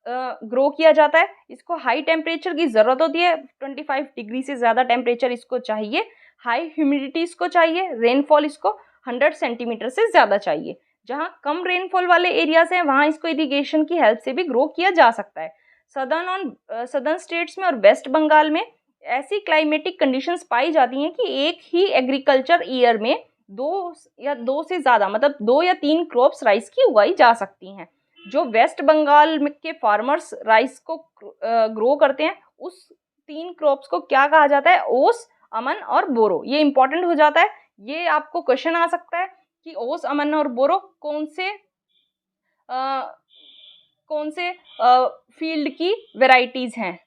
ग्रो किया जाता है। इसको हाई टेम्परेचर की ज़रूरत होती है, 25 डिग्री से ज़्यादा टेम्परेचर इसको चाहिए, हाई ह्यूमिडिटी इसको चाहिए, रेनफॉल इसको 100 सेंटीमीटर से ज़्यादा चाहिए। जहाँ कम रेनफॉल वाले एरियाज हैं वहाँ इसको इरिगेशन की हेल्प से भी ग्रो किया जा सकता है। सदर्न स्टेट्स में और वेस्ट बंगाल में ऐसी क्लाइमेटिक कंडीशंस पाई जाती हैं कि एक ही एग्रीकल्चर ईयर में 2 से ज़्यादा मतलब 2 या 3 क्रॉप्स राइस की उगाई जा सकती हैं। जो वेस्ट बंगाल के फार्मर्स राइस को ग्रो करते हैं उस 3 क्रॉप्स को क्या कहा जाता है, ओस, अमन और बोरो। ये इंपॉर्टेंट हो जाता है, ये आपको क्वेश्चन आ सकता है कि ओस, अमन और बोरो कौन से फील्ड की वेराइटीज़ हैं,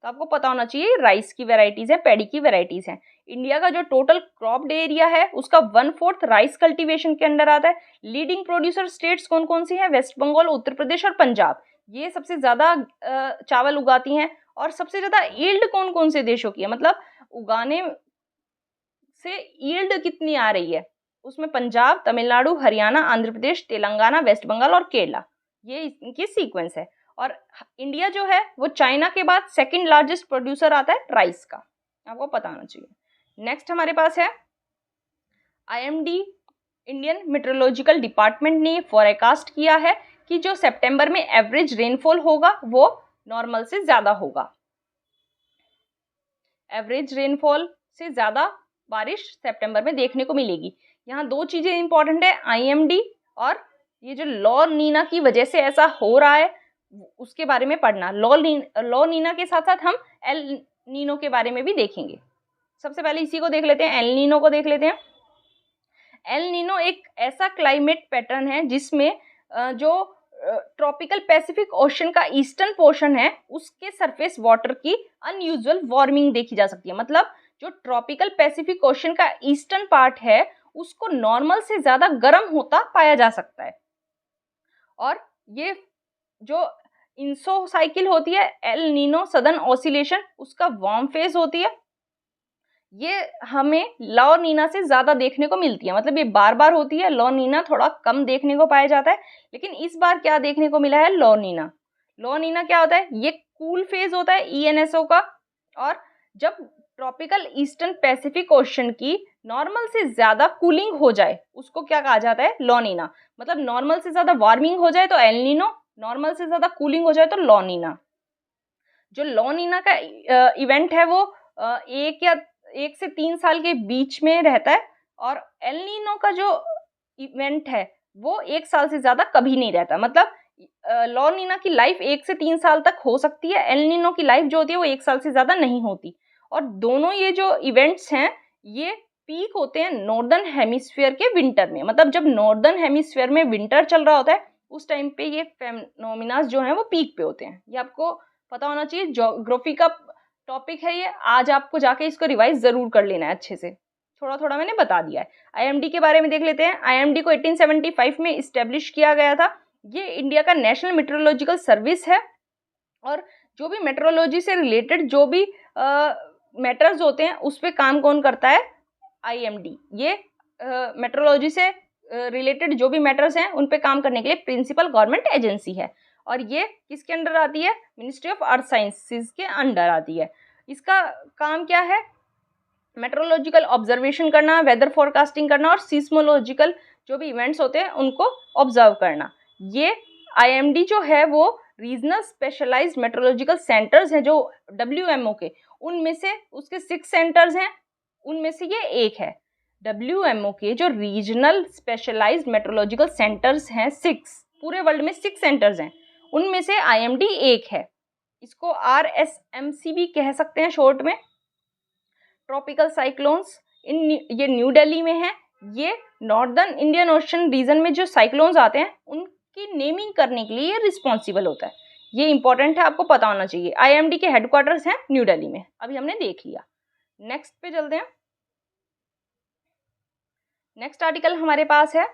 तो आपको पता होना चाहिए राइस की वेराइटीज़ है, पैडी की वेराइटीज़ हैं। इंडिया का जो टोटल क्रॉप्ड एरिया है उसका 1/4 राइस कल्टीवेशन के अंडर आता है। लीडिंग प्रोड्यूसर स्टेट्स कौन कौन सी हैं, वेस्ट बंगाल, उत्तर प्रदेश और पंजाब। ये सबसे ज़्यादा चावल उगाती हैं। और सबसे ज़्यादा यील्ड कौन कौन से देशों की है, मतलब उगाने से यील्ड कितनी आ रही है, उसमें पंजाब, तमिलनाडु, हरियाणा, आंध्र प्रदेश, तेलंगाना, वेस्ट बंगाल और केरला, ये इनकी सीक्वेंस है। और इंडिया जो है वो चाइना के बाद 2nd लार्जेस्ट प्रोड्यूसर आता है राइस का, आपको पता होना चाहिए। नेक्स्ट हमारे पास है IMD, इंडियन मेट्रोलॉजिकल डिपार्टमेंट ने फोरकास्ट किया है कि जो सितंबर में एवरेज रेनफॉल होगा वो नॉर्मल से ज़्यादा होगा। एवरेज रेनफॉल से ज़्यादा बारिश सितंबर में देखने को मिलेगी। यहाँ 2 चीज़ें इंपॉर्टेंट है, IMD और ये जो लॉ नीना की वजह से ऐसा हो रहा है उसके बारे में पढ़ना। लॉ नीना के साथ साथ हम एल नीनो के बारे में भी देखेंगे। सबसे पहले इसी को देख लेते हैं, एल नीनो को देख लेते हैं। एल नीनो एक ऐसा क्लाइमेट पैटर्न है जिसमें जो ट्रॉपिकल पैसिफिक ओशन का ईस्टर्न पोर्शन है उसके सरफेस वाटर की अनयूजुअल वार्मिंग देखी जा सकती है। मतलब जो ट्रॉपिकल पैसिफिक ओशन का ईस्टर्न पार्ट है उसको नॉर्मल से ज़्यादा गर्म होता पाया जा सकता है। और ये जो इंसो साइकिल होती है, एल नीनो सदर्न ऑसिलेशन, उसका वार्म फेज होती है, ये हमें लॉ नीना से ज़्यादा देखने को मिलती है। मतलब ये बार बार होती है, लॉ नीना थोड़ा कम देखने को पाया जाता है। लेकिन इस बार क्या देखने को मिला है, लॉ नीना। लॉ नीना क्या होता है, ये कूल फेज होता है ENSO का। और जब ट्रॉपिकल ईस्टर्न पैसिफिक ओशन की नॉर्मल से ज़्यादा कूलिंग हो जाए उसको क्या कहा जाता है, लॉ नीना। मतलब नॉर्मल से ज़्यादा वार्मिंग हो जाए तो एल नीनो, नॉर्मल से ज़्यादा कूलिंग हो जाए तो लॉ नीना। जो ला नीना का इवेंट है वो 1 से 3 साल के बीच में रहता है, और एल नीनो का जो इवेंट है वो 1 साल से ज़्यादा कभी नहीं रहता। मतलब ला नीना की लाइफ 1 से 3 साल तक हो सकती है, एल नीनो की लाइफ जो होती है वो 1 साल से ज़्यादा नहीं होती। और दोनों ये जो इवेंट्स हैं ये पीक होते हैं नॉर्दर्न हेमिस्फीयर के विंटर में। मतलब जब नॉर्दर्न हेमिस्फीयर में विंटर चल रहा होता है उस टाइम पे ये फेनोमिनास जो हैं वो पीक पे होते हैं। ये आपको पता होना चाहिए, ज्योग्राफी का टॉपिक है ये, आज आपको जाके इसको रिवाइज ज़रूर कर लेना है अच्छे से। थोड़ा थोड़ा मैंने बता दिया है। आईएमडी के बारे में देख लेते हैं। आईएमडी को 1875 में इस्टेब्लिश किया गया था। ये इंडिया का नेशनल मेट्रोलॉजिकल सर्विस है, और जो भी मेट्रोलॉजी से रिलेटेड जो भी मैटर्स होते हैं उस पर काम कौन करता है? आईएमडी। ये मेट्रोलॉजी से रिलेटेड जो भी मैटर्स हैं उन पे काम करने के लिए प्रिंसिपल गवर्नमेंट एजेंसी है, और ये किसके अंडर आती है? मिनिस्ट्री ऑफ अर्थ साइंसेज के अंडर आती है। इसका काम क्या है? मेट्रोलॉजिकल ऑब्जर्वेशन करना, वेदर फोरकास्टिंग करना, और सीस्मोलॉजिकल जो भी इवेंट्स होते हैं उनको ऑब्जर्व करना। ये आईएमडी जो है वो रीजनल स्पेशलाइज्ड मेट्रोलॉजिकल सेंटर्स हैं जो WMO के, उनमें से उसके 6 सेंटर्स हैं, उनमें से ये एक है। WMO के जो रीजनल स्पेशलाइज्ड मेट्रोलॉजिकल सेंटर्स हैं 6, पूरे वर्ल्ड में 6 सेंटर्स हैं, उनमें से आईएमडी एक है। इसको RSMC भी कह सकते हैं शॉर्ट में। ट्रॉपिकल साइक्लोन्स ये न्यू दिल्ली में है। ये नॉर्दर्न इंडियन ओशन रीजन में जो साइक्लोन्स आते हैं उनकी नेमिंग करने के लिए ये रिस्पॉन्सिबल होता है। ये इंपॉर्टेंट है, आपको पता होना चाहिए। आईएमडी के हेडक्वार्टर्स हैं न्यू दिल्ली में, अभी हमने देख लिया। नेक्स्ट पे चलते हैं। नेक्स्ट आर्टिकल हमारे पास है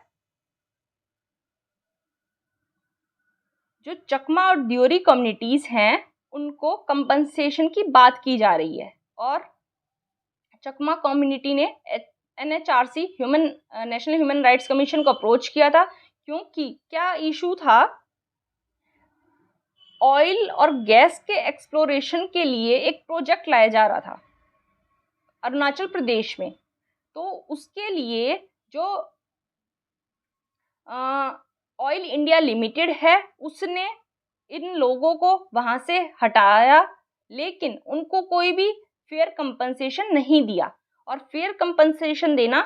जो चकमा और दियोरी कम्युनिटीज हैं उनको कंपनसेशन की बात की जा रही है, और चकमा कम्युनिटी ने NHRC national human rights commission को अप्रोच किया था, क्योंकि क्या इशू था? ऑयल और गैस के एक्सप्लोरेशन के लिए एक प्रोजेक्ट लाया जा रहा था अरुणाचल प्रदेश में। तो उसके लिए जो ऑयल इंडिया लिमिटेड है उसने इन लोगों को वहाँ से हटाया, लेकिन उनको कोई भी फेयर कंपनसेशन नहीं दिया। और फेयर कंपनसेशन देना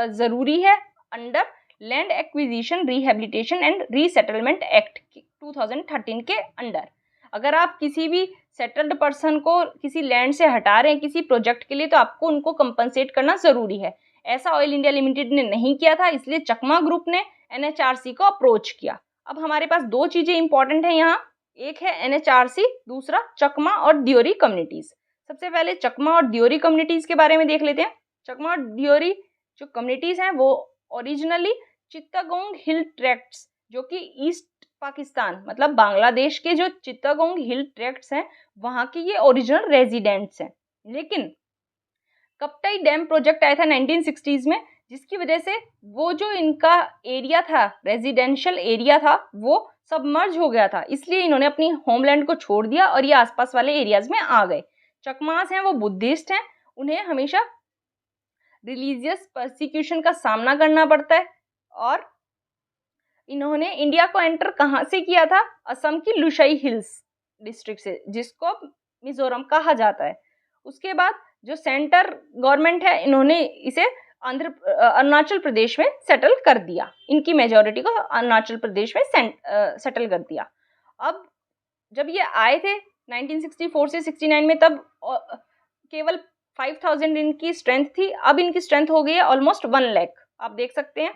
ज़रूरी है under land acquisition rehabilitation and resettlement act 2013 के अंडर। अगर आप किसी भी सेटल्ड पर्सन को किसी लैंड से हटा रहे हैं किसी प्रोजेक्ट के लिए, तो आपको उनको कंपनसेट करना ज़रूरी है। ऐसा ऑयल इंडिया लिमिटेड ने नहीं किया था, इसलिए चकमा ग्रुप ने NHRC को अप्रोच किया। अब हमारे पास 2 चीज़ें इंपॉर्टेंट हैं यहाँ, एक है NHRC, दूसरा चकमा और दियोरी कम्युनिटीज़। सबसे पहले चकमा और दियोरी कम्युनिटीज़ के बारे में देख लेते हैं। चकमा और दियोरी जो कम्युनिटीज़ हैं वो ओरिजिनली चित्तागोंग हिल ट्रैक्ट्स, जो कि ईस्ट पाकिस्तान मतलब बांग्लादेश के जो चित्तागोंग हिल ट्रैक्ट्स हैं वहाँ के ये ओरिजिनल रेजिडेंट्स हैं। लेकिन कपटाई डैम प्रोजेक्ट आया था 1960s में, जिसकी वजह से वो जो इनका एरिया था, रेजिडेंशियल एरिया था, वो सबमर्ज हो गया था। इसलिए इन्होंने अपनी होमलैंड को छोड़ दिया और ये आसपास वाले एरियाज में आ गए। चकमास हैं वो बुद्धिस्ट हैं, उन्हें हमेशा रिलीजियस परसिक्यूशन का सामना करना पड़ता है, और इन्होंने इंडिया को एंटर कहाँ से किया था? असम की लुशाई हिल्स डिस्ट्रिक्ट से, जिसको मिजोरम कहा जाता है। उसके बाद जो सेंटर गवर्नमेंट है इन्होंने इसे अरुणाचल प्रदेश में सेटल कर दिया, इनकी मेजॉरिटी को अरुणाचल प्रदेश में सेटल कर दिया। अब जब ये आए थे 1964 से 69 में, तब केवल 5000 इनकी स्ट्रेंथ थी। अब इनकी स्ट्रेंथ हो गई है ऑलमोस्ट 1 लाख। आप देख सकते हैं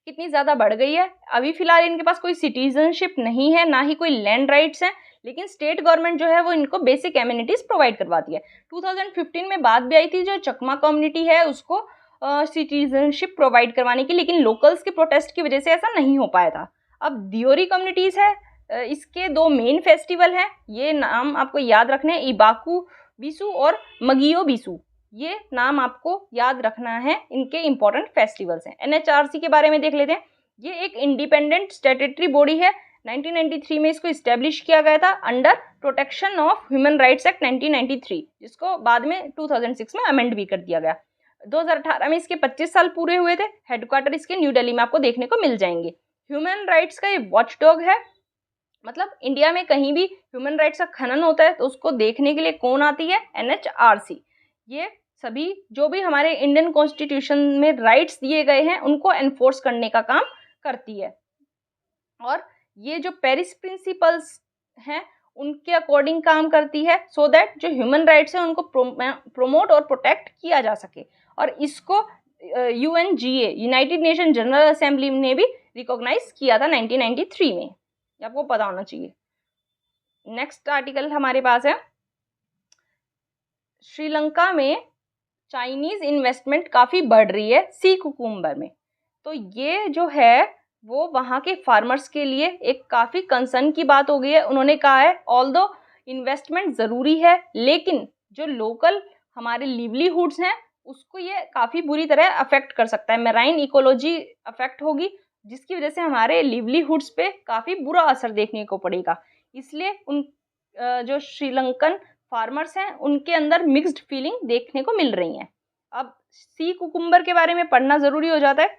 कितनी ज़्यादा बढ़ गई है। अभी फिलहाल इनके पास कोई सिटीजनशिप नहीं है, ना ही कोई लैंड राइट्स हैं, लेकिन स्टेट गवर्नमेंट जो है वो इनको बेसिक एमिनिटीज़ प्रोवाइड करवाती है। 2015 में बात भी आई थी जो चकमा कम्युनिटी है उसको सिटीजनशिप प्रोवाइड करवाने की, लेकिन लोकल्स के प्रोटेस्ट की वजह से ऐसा नहीं हो पाया था। अब दियोरी कम्युनिटीज़ है, इसके 2 मेन फेस्टिवल हैं, ये नाम आपको याद रखने हैं, इबाकू बिसु और मगियो बिसु। ये नाम आपको याद रखना है, इनके इंपॉर्टेंट फेस्टिवल्स हैं। NHRC के बारे में देख लेते हैं। ये एक इंडिपेंडेंट स्टैट्यूटरी बॉडी है, 1993 में इसको इस्टेब्लिश किया गया था under protection of human rights act 1993, जिसको बाद में 2006 में अमेंड भी कर दिया गया। 2018 में इसके 25 साल पूरे हुए थे। हेडक्वार्टर इसके न्यू दिल्ली में आपको देखने को मिल जाएंगे। ह्यूमन राइट्स का ये वॉचडॉग है, मतलब इंडिया में कहीं भी ह्यूमन राइट्स का खनन होता है तो उसको देखने के लिए कौन आती है? NHRC। ये सभी जो भी हमारे इंडियन कॉन्स्टिट्यूशन में राइट्स दिए गए हैं उनको एनफोर्स करने का काम करती है। और ये जो पेरिस प्रिंसिपल्स हैं उनके अकॉर्डिंग काम करती है, सो दैट जो ह्यूमन राइट्स हैं उनको प्रोमोट और प्रोटेक्ट किया जा सके। और इसको UNGA, United nation general assembly ने भी रिकॉग्नाइज किया था 1993 में। ये आपको पता होना चाहिए। नेक्स्ट आर्टिकल हमारे पास है, श्रीलंका में चाइनीज इन्वेस्टमेंट काफ़ी बढ़ रही है सी कुकुम्बर में। तो ये जो है वो वहाँ के फार्मर्स के लिए एक काफ़ी कंसर्न की बात हो गई है। उन्होंने कहा है ऑल्दो इन्वेस्टमेंट ज़रूरी है लेकिन जो लोकल हमारे लिवलीहुड्स हैं उसको ये काफ़ी बुरी तरह अफेक्ट कर सकता है। मैराइन इकोलॉजी अफेक्ट होगी जिसकी वजह से हमारे लिवलीहुड्स पे काफ़ी बुरा असर देखने को पड़ेगा। इसलिए उन जो श्रीलंकन फार्मर्स हैं उनके अंदर मिक्स्ड फीलिंग देखने को मिल रही हैं। अब सी कुकुम्बर के बारे में पढ़ना ज़रूरी हो जाता है।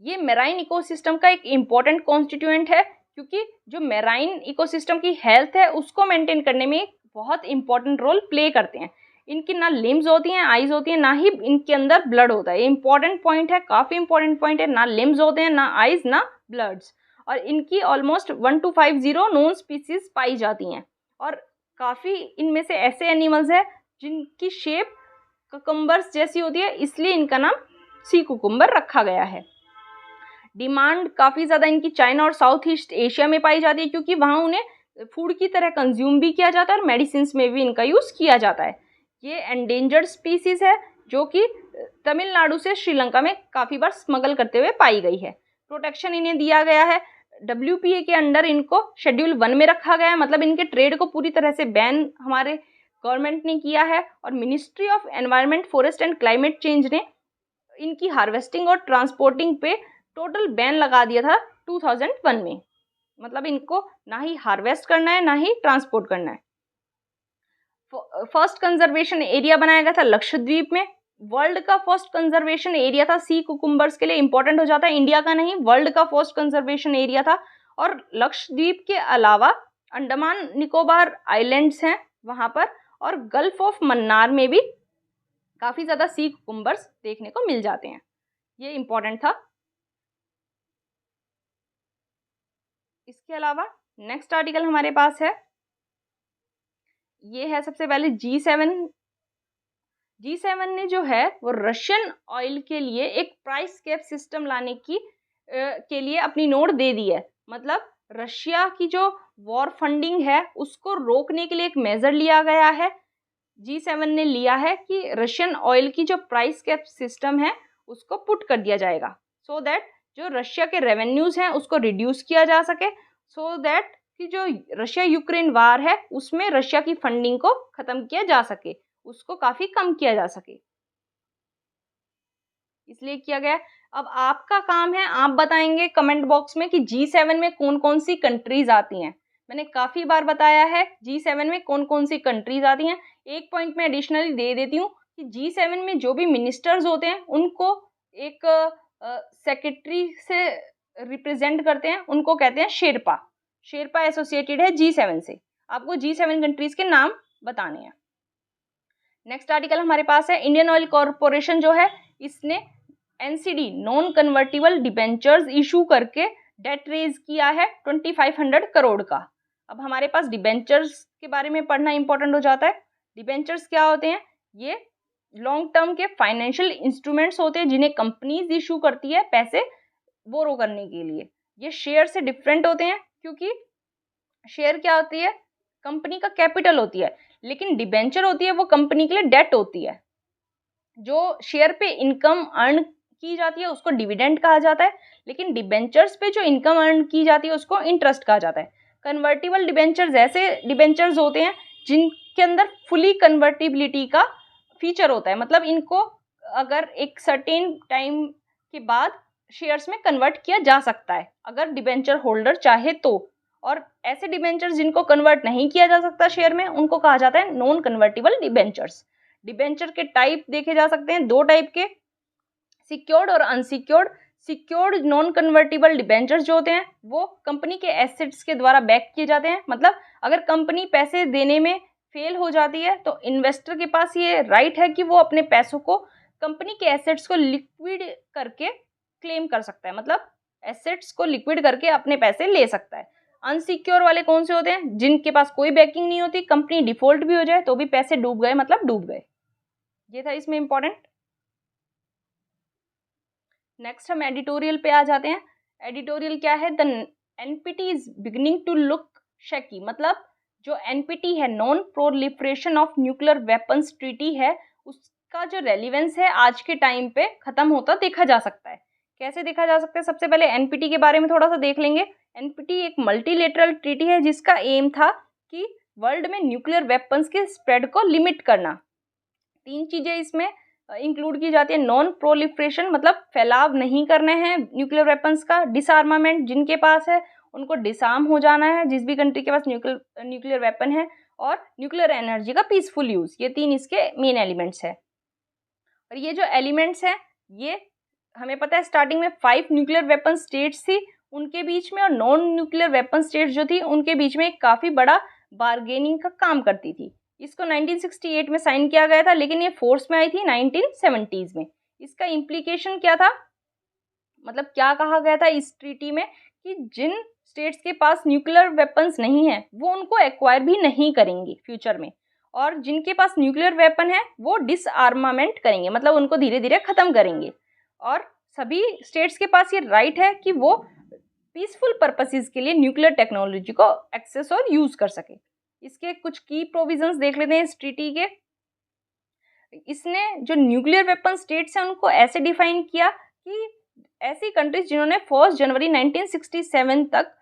ये मेराइन इकोसिस्टम का एक इम्पॉर्टेंट कॉन्स्टिट्यूएंट है क्योंकि जो मेराइन इकोसिस्टम की हेल्थ है उसको मेंटेन करने में बहुत इंपॉर्टेंट रोल प्ले करते हैं। इनकी ना लिम्स होती हैं, आईज होती हैं, ना ही इनके अंदर ब्लड होता है। ये इंपॉर्टेंट पॉइंट है, काफ़ी इंपॉर्टेंट पॉइंट है। ना लिम्स होते हैं, ना आईज, ना ब्लड्स। और इनकी ऑलमोस्ट 1250 नोन स्पीसीज पाई जाती हैं। और काफ़ी इनमें से ऐसे एनिमल्स हैं जिनकी शेप कुकुम्बर्स जैसी होती है, इसलिए इनका नाम सी कुकुम्बर रखा गया है। डिमांड काफ़ी ज़्यादा इनकी चाइना और साउथ ईस्ट एशिया में पाई जाती है क्योंकि वहाँ उन्हें फूड की तरह कंज्यूम भी किया जाता है और मेडिसिन में भी इनका यूज़ किया जाता है। ये एंडेंजर्ड स्पीसीज़ है जो कि तमिलनाडु से श्रीलंका में काफ़ी बार स्मगल करते हुए पाई गई है। प्रोटेक्शन इन्हें दिया गया है। WPA के अंडर इनको शेड्यूल 1 में रखा गया है, मतलब इनके ट्रेड को पूरी तरह से बैन हमारे गवर्नमेंट ने किया है। और ministry of environment, forest and climate change ने इनकी हार्वेस्टिंग और ट्रांसपोर्टिंग पे टोटल बैन लगा दिया था 2001 में। मतलब इनको ना ही हार्वेस्ट करना है ना ही ट्रांसपोर्ट करना है। फर्स्ट कंजर्वेशन एरिया बनाया गया था लक्षद्वीप में। वर्ल्ड का फर्स्ट कंजर्वेशन एरिया था सी कुकुम्बर्स के लिए। इंपॉर्टेंट हो जाता है, इंडिया का नहीं, वर्ल्ड का फर्स्ट कंजर्वेशन एरिया था। और लक्षद्वीप के अलावा अंडमान निकोबार आइलैंड्स हैं वहाँ पर, और गल्फ ऑफ मन्नार में भी काफ़ी ज़्यादा सी कुकुम्बर्स देखने को मिल जाते हैं। ये इंपॉर्टेंट था। इसके अलावा नेक्स्ट आर्टिकल हमारे पास है, ये है सबसे पहले G7 ने जो है वो रशियन ऑयल के लिए एक प्राइस कैप सिस्टम लाने की के लिए अपनी नोट दे दी है। मतलब रशिया की जो वॉर फंडिंग है उसको रोकने के लिए एक मेजर लिया गया है। G7 ने लिया है कि रशियन ऑयल की जो प्राइस कैप सिस्टम है उसको पुट कर दिया जाएगा, सो दैट जो रशिया के रेवेन्यूज़ हैं उसको रिड्यूस किया जा सके, सो दैट कि जो रशिया यूक्रेन वार है उसमें रशिया की फंडिंग को ख़त्म किया जा सके, उसको काफ़ी कम किया जा सके, इसलिए किया गया। अब आपका काम है, आप बताएंगे कमेंट बॉक्स में कि G7 में कौन कौन सी कंट्रीज आती हैं। मैंने काफ़ी बार बताया है G7 में कौन कौन सी कंट्रीज आती हैं। एक पॉइंट मैं एडिशनली दे देती हूँ कि G7 में जो भी मिनिस्टर्स होते हैं उनको एक सेक्रेटरी से रिप्रेजेंट करते हैं, उनको कहते हैं शेरपा। शेरपा एसोसिएटेड है G7 से। आपको G7 कंट्रीज के नाम बताने हैं। नेक्स्ट आर्टिकल हमारे पास है, इंडियन ऑयल कॉरपोरेशन जो है इसने NCD non convertible debentures issue करके डेट रेज किया है 2500 करोड़ का। अब हमारे पास डिबेंचर्स के बारे में पढ़ना इंपॉर्टेंट हो जाता है। डिबेंचर्स क्या होते हैं? ये लॉन्ग टर्म के फाइनेंशियल इंस्ट्रूमेंट्स होते हैं जिन्हें कंपनीज इशू करती है पैसे बोरो करने के लिए। ये शेयर से डिफरेंट होते हैं क्योंकि शेयर क्या होती है? कंपनी का कैपिटल होती है, लेकिन डिबेंचर होती है वो कंपनी के लिए डेट होती है। जो शेयर पे इनकम अर्न की जाती है उसको डिविडेंड कहा जाता है, लेकिन डिबेंचर्स पे जो इनकम अर्न की जाती है उसको इंटरेस्ट कहा जाता है। कन्वर्टिबल डिबेंचर्स ऐसे डिबेंचर्स होते हैं जिनके अंदर फुली कन्वर्टिबिलिटी का फीचर होता है, मतलब इनको अगर एक सर्टेन टाइम के बाद शेयर्स में कन्वर्ट किया जा सकता है अगर डिबेंचर होल्डर चाहे तो। और ऐसे डिबेंचर्स जिनको कन्वर्ट नहीं किया जा सकता शेयर में उनको कहा जाता है नॉन कन्वर्टिबल डिबेंचर्स। डिबेंचर के टाइप देखे जा सकते हैं, दो टाइप के, सिक्योर्ड और unsecured. Secured non convertible debentures जो होते हैं वो कंपनी के एसेट्स के द्वारा बैक किए जाते हैं। मतलब अगर कंपनी पैसे देने में फेल हो जाती है तो इन्वेस्टर के पास ये राइट है कि वो अपने पैसों को कंपनी के एसेट्स को लिक्विड करके क्लेम कर सकता है। मतलब एसेट्स को लिक्विड करके अपने पैसे ले सकता है। अनसिक्योर वाले कौन से होते हैं? जिनके पास कोई बैकिंग नहीं होती, कंपनी डिफॉल्ट भी हो जाए तो भी पैसे डूब गए मतलब डूब गए। ये था इसमें इंपॉर्टेंट। नेक्स्ट हम एडिटोरियल पे आ जाते हैं। एडिटोरियल क्या है? The NPT is beginning to look shaky. मतलब जो एनपीटी है, non proliferation of nuclear weapons treaty है, उसका जो रेलिवेंस है आज के टाइम पे खत्म होता देखा जा सकता है। कैसे देखा जा सकता है? सबसे पहले एनपीटी के बारे में थोड़ा सा देख लेंगे। एनपीटी एक मल्टीलेटरल ट्रीटी है जिसका एम था कि वर्ल्ड में न्यूक्लियर वेपन्स के स्प्रेड को लिमिट करना। 3 चीजें इसमें इंक्लूड की जाती है। नॉन प्रोलिफरेशन मतलब फैलाव नहीं करने हैं न्यूक्लियर वेपन्स का। डिसआर्मामेंट, जिनके पास है उनको डिसआर्म हो जाना है, जिस भी कंट्री के पास न्यूक्लियर वेपन है। और न्यूक्लियर एनर्जी का पीसफुल यूज। ये 3 इसके मेन एलिमेंट्स है। और ये जो एलिमेंट्स हैं ये हमें पता है स्टार्टिंग में 5 न्यूक्लियर वेपन स्टेट्स थी उनके बीच में, और नॉन न्यूक्लियर वेपन स्टेट्स जो थी उनके बीच में एक काफी बड़ा बार्गेनिंग का काम करती थी। इसको 1968 में साइन किया गया था, लेकिन ये फोर्स में आई थी 1970s में। इसका इम्प्लीकेशन क्या था? मतलब क्या कहा गया था इस ट्रीटी में कि जिन स्टेट्स के पास न्यूक्लियर वेपन्स नहीं है वो उनको एक्वायर भी नहीं करेंगे फ्यूचर में, और जिनके पास न्यूक्लियर वेपन है वो डिसआर्मामेंट करेंगे, मतलब उनको धीरे धीरे खत्म करेंगे। और सभी स्टेट्स के पास ये राइट है कि वो पीसफुल पर्पसेस के लिए न्यूक्लियर टेक्नोलॉजी को एक्सेस और यूज कर सके। इसके कुछ की प्रोविजंस देख लेते हैं इस ट्रीटी के। इसने जो न्यूक्लियर वेपन स्टेट्स हैं उनको ऐसे डिफाइन किया कि ऐसी कंट्रीज जिन्होंने 1 जनवरी 1967 तक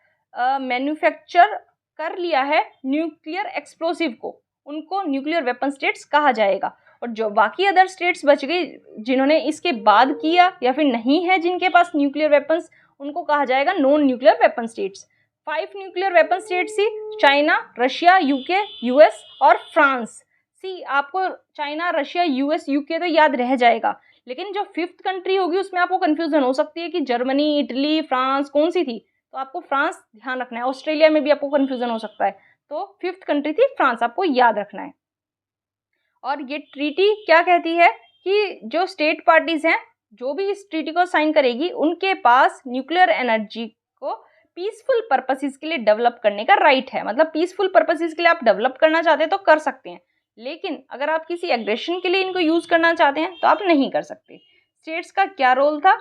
मैन्युफैक्चर कर लिया है न्यूक्लियर एक्सप्लोसिव को, उनको न्यूक्लियर वेपन स्टेट्स कहा जाएगा। और जो बाकी अदर स्टेट्स बच गई जिन्होंने इसके बाद किया या फिर नहीं है जिनके पास न्यूक्लियर वेपन्स, उनको कहा जाएगा non nuclear weapon states. 5 nuclear weapon states थी, चाइना, रशिया, यूके, यूएस और फ्रांस। आपको चाइना, रशिया, यूएस, यूके तो याद रह जाएगा, लेकिन जो 5th कंट्री होगी उसमें आपको कंफ्यूजन हो सकती है कि जर्मनी, इटली, फ्रांस कौन सी थी, तो आपको फ्रांस ध्यान रखना है। ऑस्ट्रेलिया में भी आपको कंफ्यूजन हो सकता है, तो 5th कंट्री थी फ्रांस, आपको याद रखना है। और ये ट्रीटी क्या कहती है कि जो स्टेट पार्टीज हैं, जो भी इस ट्रीटी को साइन करेगी, उनके पास न्यूक्लियर एनर्जी को पीसफुल पर्पसेस के लिए डेवलप करने का राइट है। मतलब पीसफुल पर्पसेस के लिए आप डेवलप करना चाहते हैं तो कर सकते हैं, लेकिन अगर आप किसी एग्रेशन के लिए इनको यूज करना चाहते हैं तो आप नहीं कर सकते। स्टेट्स का क्या रोल था?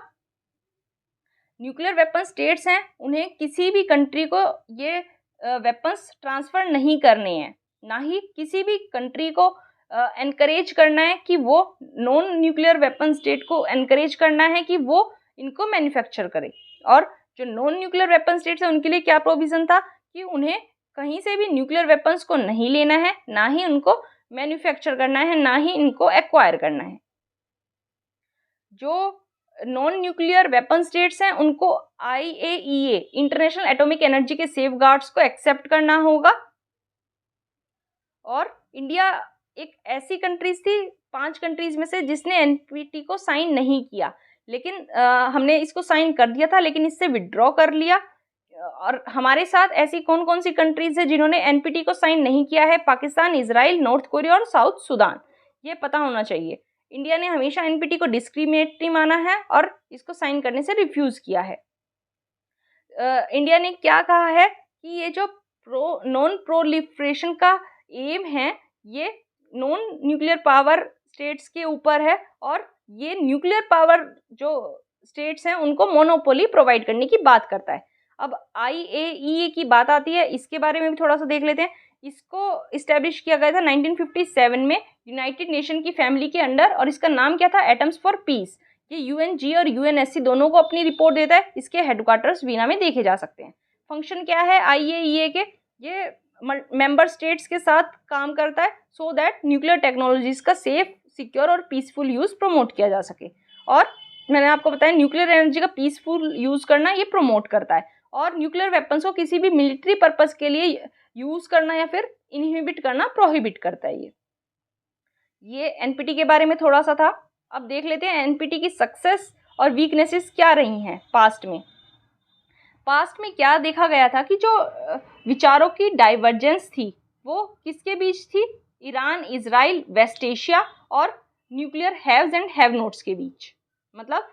न्यूक्लियर वेपन स्टेट्स हैं, उन्हें किसी भी कंट्री को ये वेपन्स ट्रांसफर नहीं करने हैं, ना ही किसी भी कंट्री को एनकरेज करना है कि वो नॉन न्यूक्लियर वेपन स्टेट को एनकरेज करना है कि वो इनको मैन्युफैक्चर करे। और जो नॉन न्यूक्लियर वेपन स्टेट्स हैं उनके लिए क्या प्रोविजन था कि उन्हें कहीं से भी न्यूक्लियर वेपन्स को नहीं लेना है, ना ही उनको मैन्युफैक्चर करना है, ना ही इनको एक्वायर करना है। जो नॉन न्यूक्लियर वेपन स्टेट्स हैं उनको IAEA इंटरनेशनल एटॉमिक एनर्जी के सेफगार्ड्स को एक्सेप्ट करना होगा। और इंडिया एक ऐसी कंट्रीज थी 5 कंट्रीज में से जिसने एनपीटी को साइन नहीं किया, लेकिन हमने इसको साइन कर दिया था लेकिन इससे विड्रॉ कर लिया। और हमारे साथ ऐसी कौन कौन सी कंट्रीज है जिन्होंने एनपीटी को साइन नहीं किया है? पाकिस्तान, इजराइल, नॉर्थ कोरिया और साउथ सुडान। ये पता होना चाहिए। इंडिया ने हमेशा एनपीटी को डिस्क्रिमिनेटरी माना है और इसको साइन करने से रिफ्यूज किया है। इंडिया ने क्या कहा है कि ये जो नॉन प्रोलिफरेशन का एम है ये नॉन न्यूक्लियर पावर स्टेट्स के ऊपर है, और ये न्यूक्लियर पावर जो स्टेट्स हैं उनको मोनोपोली प्रोवाइड करने की बात करता है। अब IAEA की बात आती है, इसके बारे में भी थोड़ा सा देख लेते हैं। इसको इस्टेब्लिश किया गया था 1957 में यूनाइटेड नेशन की फैमिली के अंडर, और इसका नाम क्या था? Atoms for piece. ये UNG और UNSC दोनों को अपनी रिपोर्ट देता है। इसके हेडक्वार्टर्स वीना में देखे जा सकते हैं। फंक्शन क्या है IAEA के? ये मेंबर स्टेट्स के साथ काम करता है सो दैट न्यूक्लियर टेक्नोलॉजीज का सेफ, सिक्योर और पीसफुल यूज प्रमोट किया जा सके। और मैंने आपको बताया न्यूक्लियर एनर्जी का पीसफुल यूज करना ये प्रमोट करता है, और न्यूक्लियर वेपन्स को किसी भी मिलिट्री पर्पस के लिए यूज करना या फिर इनहिबिट करना प्रोहिबिट करता है। ये एनपीटी के बारे में थोड़ा सा था। अब देख लेते हैं एनपीटी की सक्सेस और वीकनेसेस क्या रही हैं पास्ट में। पास्ट में क्या देखा गया था कि जो विचारों की डाइवर्जेंस थी वो किसके बीच थी, ईरान, इजराइल, वेस्ट एशिया और nuclear haves and have notes के बीच। मतलब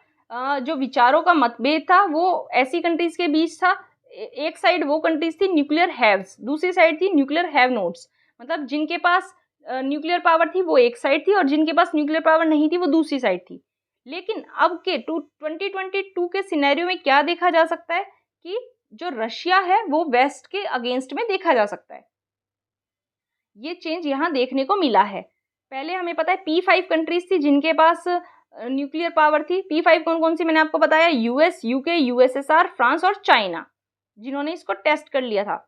जो विचारों का मतभेद था वो ऐसी कंट्रीज के बीच था, एक साइड वो कंट्रीज थी न्यूक्लियर हैव्स, दूसरी साइड थी न्यूक्लियर हैव नोट्स। मतलब जिनके पास न्यूक्लियर पावर थी वो एक साइड थी और जिनके पास न्यूक्लियर पावर नहीं थी वो दूसरी साइड थी। लेकिन अब के 2022 के सिनेरियो में क्या देखा जा सकता है कि जो रशिया है वो वेस्ट के अगेंस्ट में देखा जा सकता है। ये चेंज यहाँ देखने को मिला है। पहले हमें पता है P5 कंट्रीज थी जिनके पास न्यूक्लियर पावर थी। P5 कौन कौन सी मैंने आपको बताया, यूएस, यूके, यूएसएसआर, फ्रांस और चाइना, जिन्होंने इसको टेस्ट कर लिया था।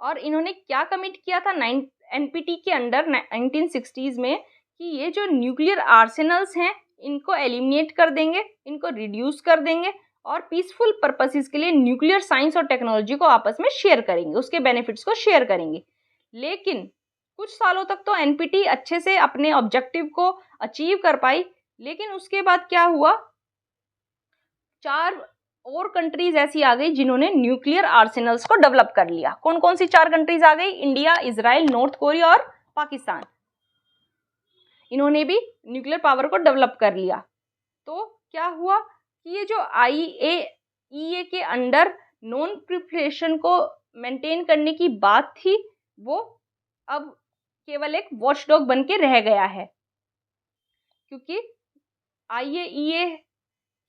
और इन्होंने क्या कमिट किया था एनपीटी के अंडर 1960s में कि ये जो न्यूक्लियर आर्सेनल्स हैं इनको एलिमिनेट कर देंगे, इनको रिड्यूस कर देंगे और पीसफुल पर्पसेस के लिए न्यूक्लियर साइंस और टेक्नोलॉजी को आपस में शेयर करेंगे, उसके बेनिफिट्स को शेयर करेंगे। लेकिन कुछ सालों तक तो एनपीटी अच्छे से अपने ऑब्जेक्टिव को अचीव कर पाई, लेकिन उसके बाद क्या हुआ, 4 और कंट्रीज ऐसी आ गई जिन्होंने न्यूक्लियर आर्सेनल्स को डेवलप कर लिया। कौन कौन सी 4 कंट्रीज आ गई, इंडिया, इजराइल, नॉर्थ कोरिया और पाकिस्तान। इन्होंने भी न्यूक्लियर पावर को डेवलप कर लिया। तो क्या हुआ कि ये जो IAEA के अंडर नॉन प्रिपरेशन को मेंटेन करने की बात थी वो अब केवल एक वॉचडॉग बन के रह गया है, क्योंकि IAEA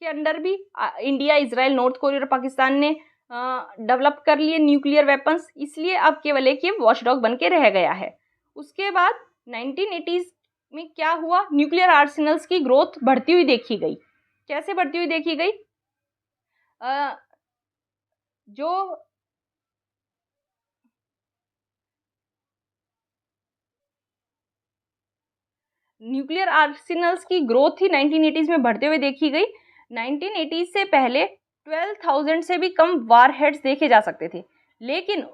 के अंडर भी इंडिया, इजराइल, नॉर्थ कोरिया और पाकिस्तान ने डेवलप कर लिए न्यूक्लियर वेपन्स, इसलिए अब केवल एक ये वॉचडॉग बन के रह गया है। उसके बाद 1980s में क्या हुआ, न्यूक्लियर आर्सेनल्स की ग्रोथ बढ़ती हुई देखी गई। कैसे बढ़ती हुई देखी गई, जो न्यूक्लियर आर्सेनल्स की ग्रोथ थी 1980s में बढ़ते हुए देखी गई। 1980s से पहले 12,000 से भी कम वारहेड्स देखे जा सकते थे, लेकिन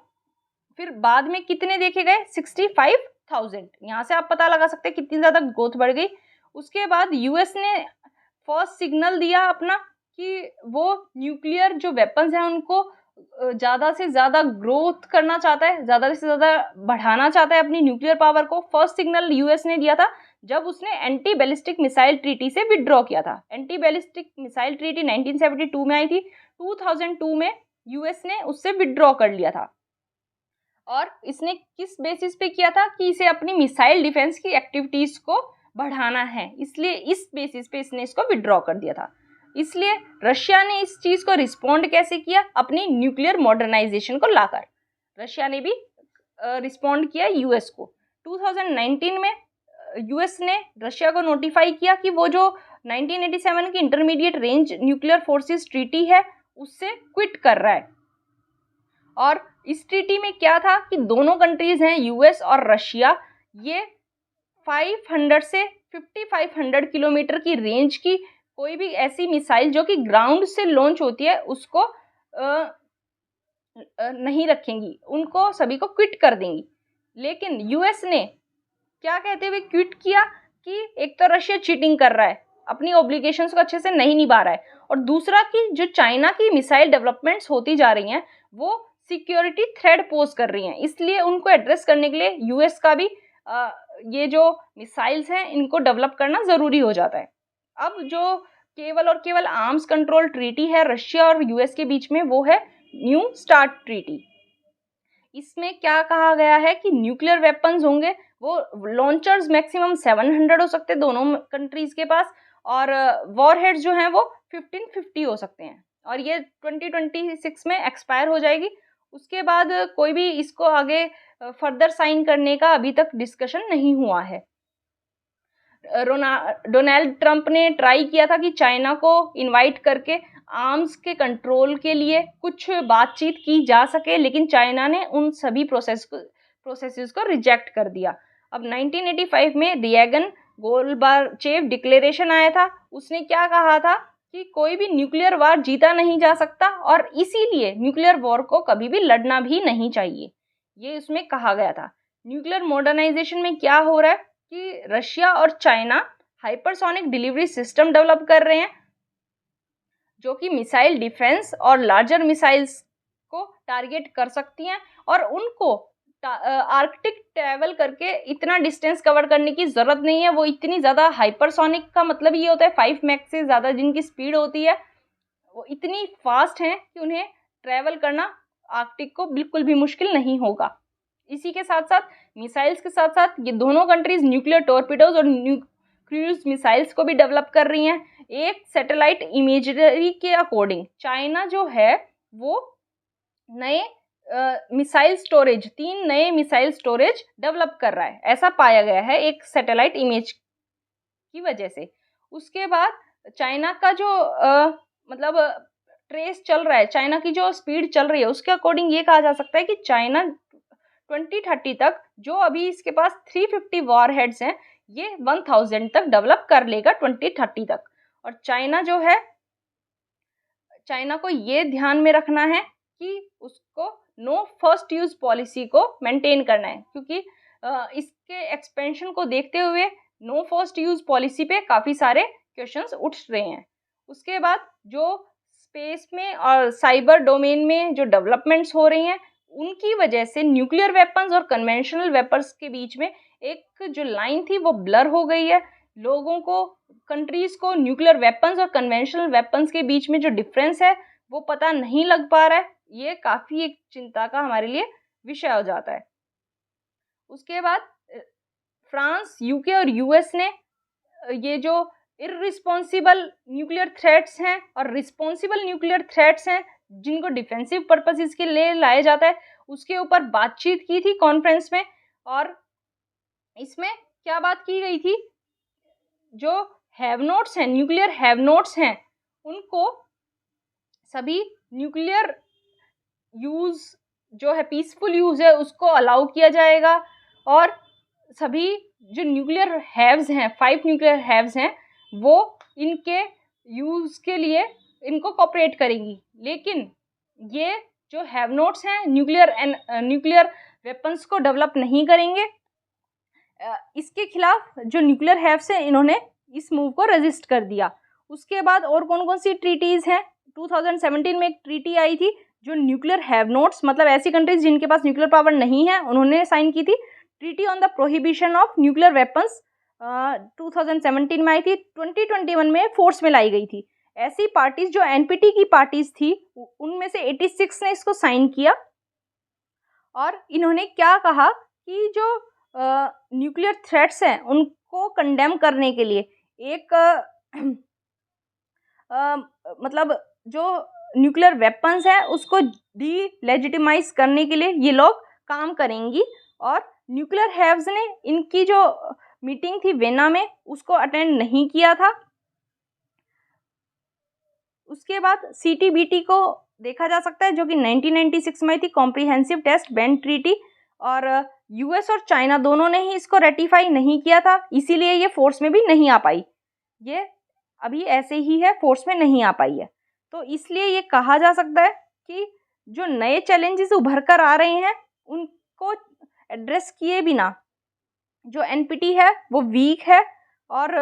फिर बाद में कितने देखे गए, 65,000। यहाँ से आप पता लगा सकते हैं कितनी ज़्यादा ग्रोथ बढ़ गई। उसके बाद यूएस ने फर्स्ट सिग्नल दिया अपना कि वो न्यूक्लियर जो वेपन्स हैं उनको ज़्यादा से ज़्यादा ग्रोथ करना चाहता है, ज़्यादा से ज़्यादा बढ़ाना चाहता है अपनी न्यूक्लियर पावर को। फर्स्ट सिग्नल यूएस ने दिया था जब उसने एंटी बैलिस्टिक मिसाइल ट्रीटी से विड्रॉ किया था। एंटी बैलिस्टिक मिसाइल ट्रीटी 1972 में आई थी, 2002 में यूएस ने उससे विड्रॉ कर लिया था। और इसने किस बेसिस पे किया था कि इसे अपनी मिसाइल डिफेंस की एक्टिविटीज को बढ़ाना है, इसलिए इस बेसिस पे इसने इसको विड्रॉ कर दिया था। इसलिए रशिया ने इस चीज को रिस्पॉन्ड कैसे किया, अपनी न्यूक्लियर मॉडर्नाइजेशन को लाकर रशिया ने भी रिस्पॉन्ड किया यूएस को। 2019 में यूएस ने रशिया को नोटिफाई किया कि वो जो 1987 की intermediate range nuclear forces treaty है उससे क्विट कर रहा है। और इस ट्रीटी में क्या था कि दोनों कंट्रीज हैं यूएस और रशिया, ये 500 से 5500 किलोमीटर की रेंज की कोई भी ऐसी मिसाइल जो कि ग्राउंड से लॉन्च होती है उसको नहीं रखेंगी, उनको सभी को क्विट कर देंगी। लेकिन यूएस ने क्या कहते हुए क्विट किया कि एक तो रशिया चीटिंग कर रहा है, अपनी ऑब्लिगेशंस को अच्छे से नहीं निभा रहा है, और दूसरा कि जो चाइना की मिसाइल डेवलपमेंट्स होती जा रही हैं वो सिक्योरिटी थ्रेट पोज कर रही हैं, इसलिए उनको एड्रेस करने के लिए यूएस का भी ये जो मिसाइल्स हैं इनको डेवलप करना ज़रूरी हो जाता है। अब जो केवल और केवल आर्म्स कंट्रोल ट्रीटी है रशिया और यूएस के बीच में वो है न्यू स्टार्ट ट्रीटी। इसमें क्या कहा गया है कि न्यूक्लियर वेपन्स होंगे, वो लॉन्चर्स मैक्सिमम 700 हो सकते हैं दोनों कंट्रीज के पास, और वॉरहेड्स जो हैं वो 1550 हो सकते हैं, और ये 2026 में एक्सपायर हो जाएगी। उसके बाद कोई भी इसको आगे फर्दर साइन करने का अभी तक डिस्कशन नहीं हुआ है। डोनाल्ड ट्रंप ने ट्राई किया था कि चाइना को इनवाइट करके आर्म्स के कंट्रोल के लिए कुछ बातचीत की जा सके, लेकिन चाइना ने उन सभी प्रोसेसेस को रिजेक्ट कर दिया। अब 1985 में रिएगन गोर्बाचेव डिक्लेरेशन आया था, उसने क्या कहा था कि कोई भी न्यूक्लियर वार जीता नहीं जा सकता और इसीलिए न्यूक्लियर वॉर को कभी भी लड़ना भी नहीं चाहिए, ये उसमें कहा गया था। न्यूक्लियर मॉडर्नाइजेशन में क्या हो रहा है कि रशिया और China hypersonic delivery system develop कर रहे हैं, जो कि मिसाइल डिफेंस और लार्जर मिसाइल्स को टारगेट कर सकती हैं और उनको आर्कटिक ट्रैवल करके इतना डिस्टेंस कवर करने की ज़रूरत नहीं है। वो इतनी ज़्यादा हाइपरसोनिक का मतलब ये होता है 5 मैक से ज़्यादा जिनकी स्पीड होती है, वो इतनी फास्ट हैं कि उन्हें ट्रैवल करना आर्कटिक को बिल्कुल भी मुश्किल नहीं होगा। इसी के साथ साथ मिसाइल्स के साथ साथ ये दोनों कंट्रीज न्यूक्लियर टॉर्पीडोज और क्रूज मिसाइल्स को भी डेवलप कर रही हैं। एक सैटेलाइट इमेजरी के अकॉर्डिंग चाइना जो है वो नए मिसाइल स्टोरेज 3 नए मिसाइल स्टोरेज डेवलप कर रहा है, ऐसा पाया गया है एक सैटेलाइट इमेज की वजह से। उसके बाद चाइना का जो मतलब ट्रेस चल रहा है, चाइना की जो स्पीड चल रही है उसके अकॉर्डिंग ये कहा जा सकता है कि चाइना 2030 तक जो अभी इसके पास 350 वॉर हेड्स हैं ये 1000 तक डेवलप कर लेगा 2030 तक। और चाइना जो है, चाइना को ये ध्यान में रखना है कि उसको नो फर्स्ट यूज पॉलिसी को मेंटेन करना है, क्योंकि इसके एक्सपेंशन को देखते हुए नो फर्स्ट यूज पॉलिसी पे काफ़ी सारे क्वेश्चंस उठ रहे हैं। उसके बाद जो स्पेस में और साइबर डोमेन में जो डेवलपमेंट्स हो रही हैं उनकी वजह से न्यूक्लियर वेपन्स और कन्वेंशनल वेपन्स के बीच में एक जो लाइन थी वो ब्लर हो गई है। लोगों को, कंट्रीज़ को न्यूक्लियर वेपन्स और कन्वेंशनल वेपन्स के बीच में जो डिफरेंस है वो पता नहीं लग पा रहा है। ये काफ़ी एक चिंता का हमारे लिए विषय हो जाता है। उसके बाद फ्रांस, यूके और यूएस ने ये जो इररिस्पॉन्सिबल न्यूक्लियर थ्रेट्स हैं और रिस्पॉन्सिबल न्यूक्लियर थ्रेट्स हैं जिनको डिफेंसिव पर्पसेस के लिए लाया जाता है उसके ऊपर बातचीत की थी कॉन्फ्रेंस में। और इसमें क्या बात की गई थी, जो हैव नोट्स हैं, न्यूक्लियर हैव नोट्स हैं, उनको सभी न्यूक्लियर यूज़ जो है पीसफुल यूज़ है उसको अलाउ किया जाएगा और सभी जो न्यूक्लियर हैव्स हैं, 5 न्यूक्लियर हैव्स हैं, वो इनके यूज़ के लिए इनको कोऑपरेट करेंगी। लेकिन ये जो हैव नोट्स हैं न्यूक्लियर वेपन्स को डेवलप नहीं करेंगे। इसके खिलाफ जो न्यूक्लियर हैव्स हैं इन्होंने इस मूव को रजिस्ट कर दिया। उसके बाद और कौन कौन सी ट्रीटीज़ हैं, 2017 में एक ट्रीटी आई थी जो न्यूक्लियर हैव नोट्स मतलब ऐसी कंट्रीज जिनके पास न्यूक्लियर पावर नहीं है उन्होंने साइन की थी। Treaty on the prohibition of nuclear weapons 2017 में आई थी, 2021 में फोर्स में लाई गई थी। ऐसी पार्टीज जो एनपीटी की पार्टीज थी उनमें से 86 ने इसको साइन किया और इन्होंने क्या कहा कि जो न्यूक्लियर थ्रेट्स हैं उनको कंडेम करने के लिए एक मतलब जो न्यूक्लियर वेपन्स है उसको डी लेजिटिमाइज करने के लिए ये लोग काम करेंगी। और न्यूक्लियर हैव्स ने इनकी जो मीटिंग थी वेना में उसको अटेंड नहीं किया था। उसके बाद सीटीबीटी को देखा जा सकता है जो कि 1996 में थी, कॉम्प्रिहेंसिव टेस्ट बैंड ट्रीटी, और यूएस और चाइना दोनों ने ही इसको रेटिफाई नहीं किया था, इसीलिए ये फोर्स में भी नहीं आ पाई। ये अभी ऐसे ही है, फोर्स में नहीं आ पाई है। तो इसलिए ये कहा जा सकता है कि जो नए चैलेंजेस उभर कर आ रहे हैं उनको एड्रेस किए बिना जो एनपीटी है वो वीक है और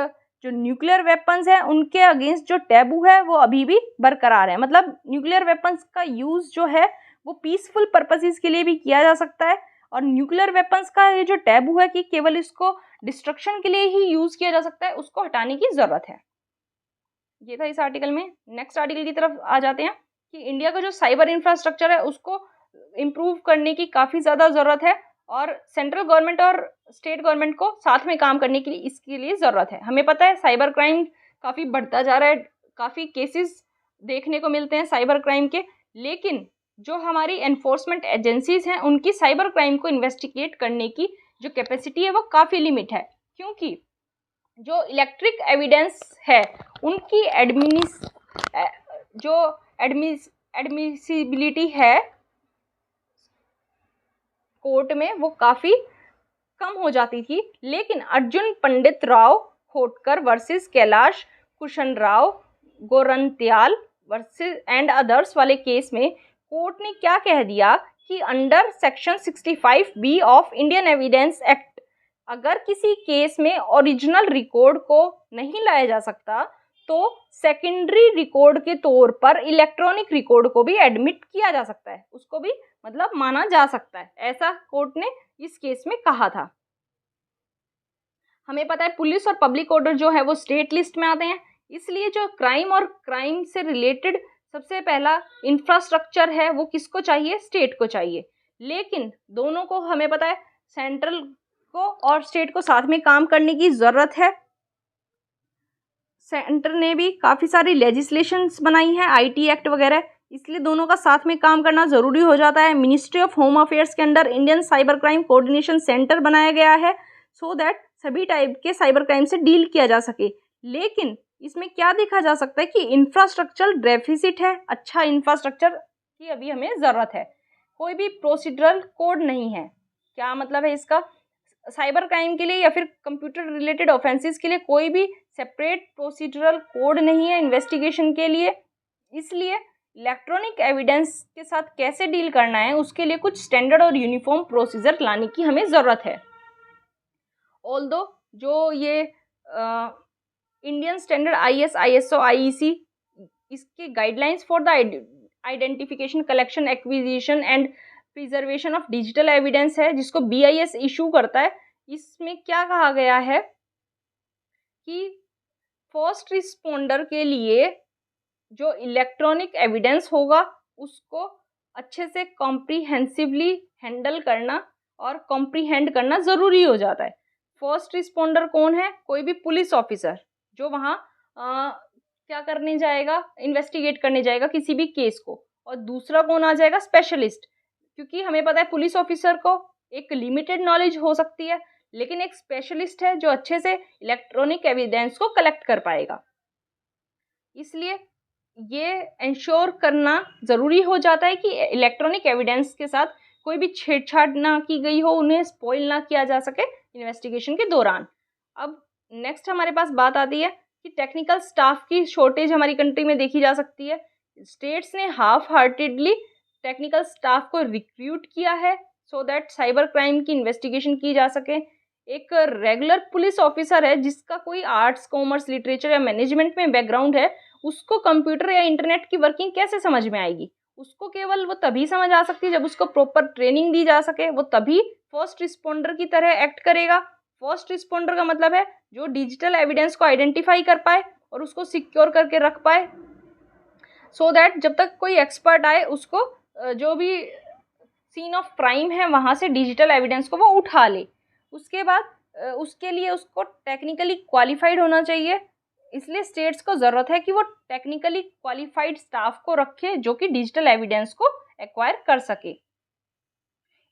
जो न्यूक्लियर वेपन्स हैं उनके अगेंस्ट जो टैबू है वो अभी भी बरकरार है। मतलब न्यूक्लियर वेपन्स का यूज़ जो है वो पीसफुल पर्पसेस के लिए भी किया जा सकता है और न्यूक्लियर वेपन्स का ये जो टैबू है कि केवल इसको डिस्ट्रक्शन के लिए ही यूज़ किया जा सकता है, उसको हटाने की ज़रूरत है। ये था इस आर्टिकल में। नेक्स्ट आर्टिकल की तरफ आ जाते हैं कि इंडिया का जो साइबर इंफ्रास्ट्रक्चर है उसको इम्प्रूव करने की काफ़ी ज़्यादा ज़रूरत है और सेंट्रल गवर्नमेंट और स्टेट गवर्नमेंट को साथ में काम करने के लिए इसके लिए ज़रूरत है। हमें पता है साइबर क्राइम काफ़ी बढ़ता जा रहा है, काफ़ी केसेस देखने को मिलते हैं साइबर क्राइम के, लेकिन जो हमारी एनफोर्समेंट एजेंसीज हैं उनकी साइबर क्राइम को इन्वेस्टिगेट करने की जो कैपेसिटी है वो काफ़ी लिमिट है, क्योंकि जो इलेक्ट्रिक एविडेंस है उनकी एडमिसिबिलिटी है कोर्ट में वो काफ़ी कम हो जाती थी। लेकिन Arjun Pandit Rao Hotkar versus Kailash Kushan Rao Gorantyal versus and others वाले केस में कोर्ट ने क्या कह दिया कि under section 65B of Indian evidence act अगर किसी केस में ओरिजिनल रिकॉर्ड को नहीं लाया जा सकता तो सेकेंडरी रिकॉर्ड के तौर पर इलेक्ट्रॉनिक रिकॉर्ड को भी एडमिट किया जा सकता है, उसको भी मतलब माना जा सकता है, ऐसा कोर्ट ने इस केस में कहा था। हमें पता है पुलिस और पब्लिक ऑर्डर जो है वो स्टेट लिस्ट में आते हैं, इसलिए जो क्राइम और क्राइम से रिलेटेड सबसे पहला इंफ्रास्ट्रक्चर है वो किसको चाहिए, स्टेट को चाहिए। लेकिन दोनों को हमें पता है सेंट्रल को और स्टेट को साथ में काम करने की ज़रूरत है। सेंटर ने भी काफ़ी सारी लेजिस्लेशंस बनाई है, आईटी एक्ट वगैरह, इसलिए दोनों का साथ में काम करना ज़रूरी हो जाता है। मिनिस्ट्री ऑफ होम अफेयर्स के under Indian cyber crime coordination centre बनाया गया है सो दैट सभी टाइप के साइबर क्राइम से डील किया जा सके। लेकिन इसमें क्या देखा जा सकता है कि इंफ्रास्ट्रक्चर डेफिसिट है, अच्छा इंफ्रास्ट्रक्चर की अभी हमें ज़रूरत है। कोई भी प्रोसीडरल कोड नहीं है। क्या मतलब है इसका, साइबर क्राइम के लिए या फिर कंप्यूटर रिलेटेड ऑफेंसेस के लिए कोई भी सेपरेट प्रोसीजरल कोड नहीं है इन्वेस्टिगेशन के लिए, इसलिए इलेक्ट्रॉनिक एविडेंस के साथ कैसे डील करना है उसके लिए कुछ स्टैंडर्ड और यूनिफॉर्म प्रोसीजर लाने की हमें ज़रूरत है। ऑल्दो जो ये Indian standard IS, ISO, IEC इसके guidelines for the identification, collection, acquisition and preservation of digital evidence है जिसको BIS इशू करता है। इसमें क्या कहा गया है कि फर्स्ट रिस्पोंडर के लिए जो इलेक्ट्रॉनिक एविडेंस होगा उसको अच्छे से कॉम्प्रीहेंसिवली हैंडल करना और कॉम्प्रीहेंड करना ज़रूरी हो जाता है। फर्स्ट रिस्पोंडर कौन है, कोई भी पुलिस ऑफिसर जो वहाँ क्या करने जाएगा, इन्वेस्टिगेट करने जाएगा किसी भी केस को। और दूसरा कौन आ जाएगा, स्पेशलिस्ट, क्योंकि हमें पता है पुलिस ऑफिसर को एक लिमिटेड नॉलेज हो सकती है, लेकिन एक स्पेशलिस्ट है जो अच्छे से इलेक्ट्रॉनिक एविडेंस को कलेक्ट कर पाएगा। इसलिए ये इंश्योर करना ज़रूरी हो जाता है कि इलेक्ट्रॉनिक एविडेंस के साथ कोई भी छेड़छाड़ ना की गई हो, उन्हें स्पॉइल ना किया जा सके इन्वेस्टिगेशन के दौरान। अब नेक्स्ट हमारे पास बात आती है कि टेक्निकल स्टाफ की शॉर्टेज हमारी कंट्री में देखी जा सकती है। स्टेट्स ने हाफ हार्टेडली टेक्निकल स्टाफ को रिक्रूट किया है सो दैट साइबर क्राइम की इन्वेस्टिगेशन की जा सके। एक रेगुलर पुलिस ऑफिसर है जिसका कोई आर्ट्स, कॉमर्स, लिटरेचर या मैनेजमेंट में बैकग्राउंड है, उसको कंप्यूटर या इंटरनेट की वर्किंग कैसे समझ में आएगी? उसको केवल वो तभी समझ आ सकती है जब उसको प्रॉपर ट्रेनिंग दी जा सके। वो तभी फर्स्ट रिस्पोंडर की तरह एक्ट करेगा। फर्स्ट रिस्पोंडर का मतलब है जो डिजिटल एविडेंस को आइडेंटिफाई कर पाए और उसको सिक्योर करके रख पाए सो दैट जब तक कोई एक्सपर्ट आए उसको जो भी सीन ऑफ क्राइम है वहाँ से डिजिटल एविडेंस को वो उठा ले। उसके बाद उसके लिए उसको टेक्निकली क्वालिफाइड होना चाहिए, इसलिए स्टेट्स को ज़रूरत है कि वो टेक्निकली क्वालिफाइड स्टाफ को रखे जो कि डिजिटल एविडेंस को एक्वायर कर सके।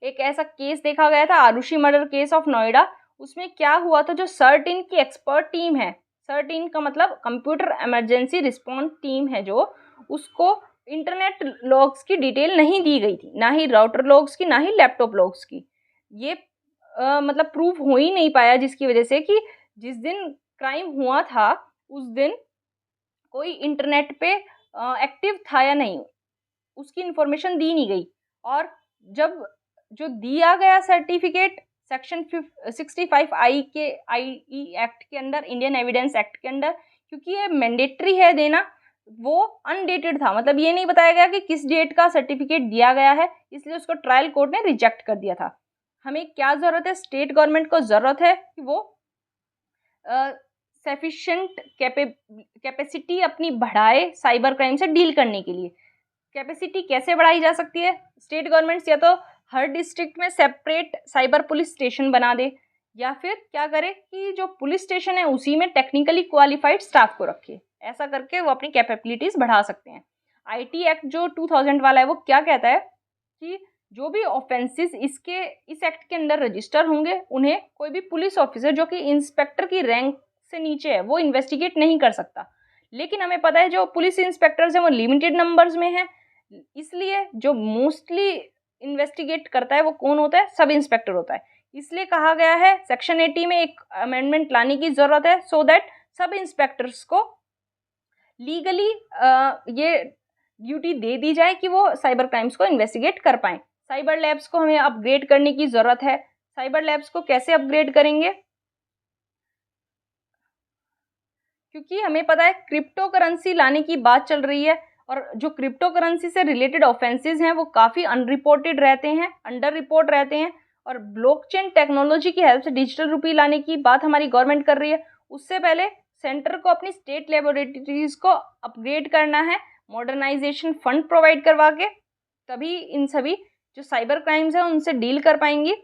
एक ऐसा केस देखा गया था, Aarushi murder case of Noida. उसमें क्या हुआ था, जो सर्टिन की एक्सपर्ट टीम है, सर्टिन का मतलब कंप्यूटर इमरजेंसी रिस्पॉन्स टीम है, जो उसको इंटरनेट लॉग्स की डिटेल नहीं दी गई थी, ना ही राउटर लॉग्स की, ना ही लैपटॉप लॉग्स की। ये मतलब प्रूफ हो ही नहीं पाया, जिसकी वजह से कि जिस दिन क्राइम हुआ था उस दिन कोई इंटरनेट पे एक्टिव था या नहीं, उसकी इंफॉर्मेशन दी नहीं गई। और जब जो दिया गया सर्टिफिकेट सेक्शन 65I के IE एक्ट के अंदर, इंडियन एविडेंस एक्ट के अंदर, क्योंकि ये मैंडेटरी है देना, वो अनडेटेड था, मतलब ये नहीं बताया गया कि किस डेट का सर्टिफिकेट दिया गया है, इसलिए उसको ट्रायल कोर्ट ने रिजेक्ट कर दिया था। हमें क्या ज़रूरत है, स्टेट गवर्नमेंट को ज़रूरत है कि वो सफिशिएंट कैपेसिटी अपनी बढ़ाए साइबर क्राइम से डील करने के लिए। कैपेसिटी कैसे बढ़ाई जा सकती है, स्टेट गवर्नमेंट्स या तो हर डिस्ट्रिक्ट में सेपरेट साइबर पुलिस स्टेशन बना दे, या फिर क्या करे कि जो पुलिस स्टेशन है उसी में टेक्निकली क्वालिफाइड स्टाफ को रखे। ऐसा करके वो अपनी कैपेबिलिटीज़ बढ़ा सकते हैं। IT एक्ट जो 2000 वाला है वो क्या कहता है कि जो भी ऑफेंसेस इस एक्ट के अंदर रजिस्टर होंगे उन्हें कोई भी पुलिस ऑफिसर जो कि इंस्पेक्टर की रैंक से नीचे है वो इन्वेस्टिगेट नहीं कर सकता। लेकिन हमें पता है जो पुलिस इंस्पेक्टर्स हैं वो लिमिटेड नंबर्स में हैं, इसलिए जो मोस्टली इन्वेस्टिगेट करता है वो कौन होता है, सब इंस्पेक्टर होता है। इसलिए कहा गया है सेक्शन 80 में एक अमेंडमेंट लाने की ज़रूरत है सो दैट सब इंस्पेक्टर्स को लीगली ये ड्यूटी दे दी जाए कि वो साइबर क्राइम्स को इन्वेस्टिगेट कर पाएँ। साइबर लैब्स को हमें अपग्रेड करने की ज़रूरत है। साइबर लैब्स को कैसे अपग्रेड करेंगे, क्योंकि हमें पता है क्रिप्टो करेंसी लाने की बात चल रही है और जो क्रिप्टो करेंसी से रिलेटेड ऑफेंसेस हैं वो काफ़ी अनरिपोर्टेड रहते हैं, अंडर रिपोर्ट रहते हैं। और ब्लॉकचेन टेक्नोलॉजी की हेल्प से डिजिटल रुपये लाने की बात हमारी गवर्नमेंट कर रही है। उससे पहले सेंटर को अपनी स्टेट लेबोरेटरीज को अपग्रेड करना है, मॉडर्नाइजेशन फंड प्रोवाइड करवा के, तभी इन सभी जो साइबर क्राइम्स हैं उनसे डील कर पाएंगी।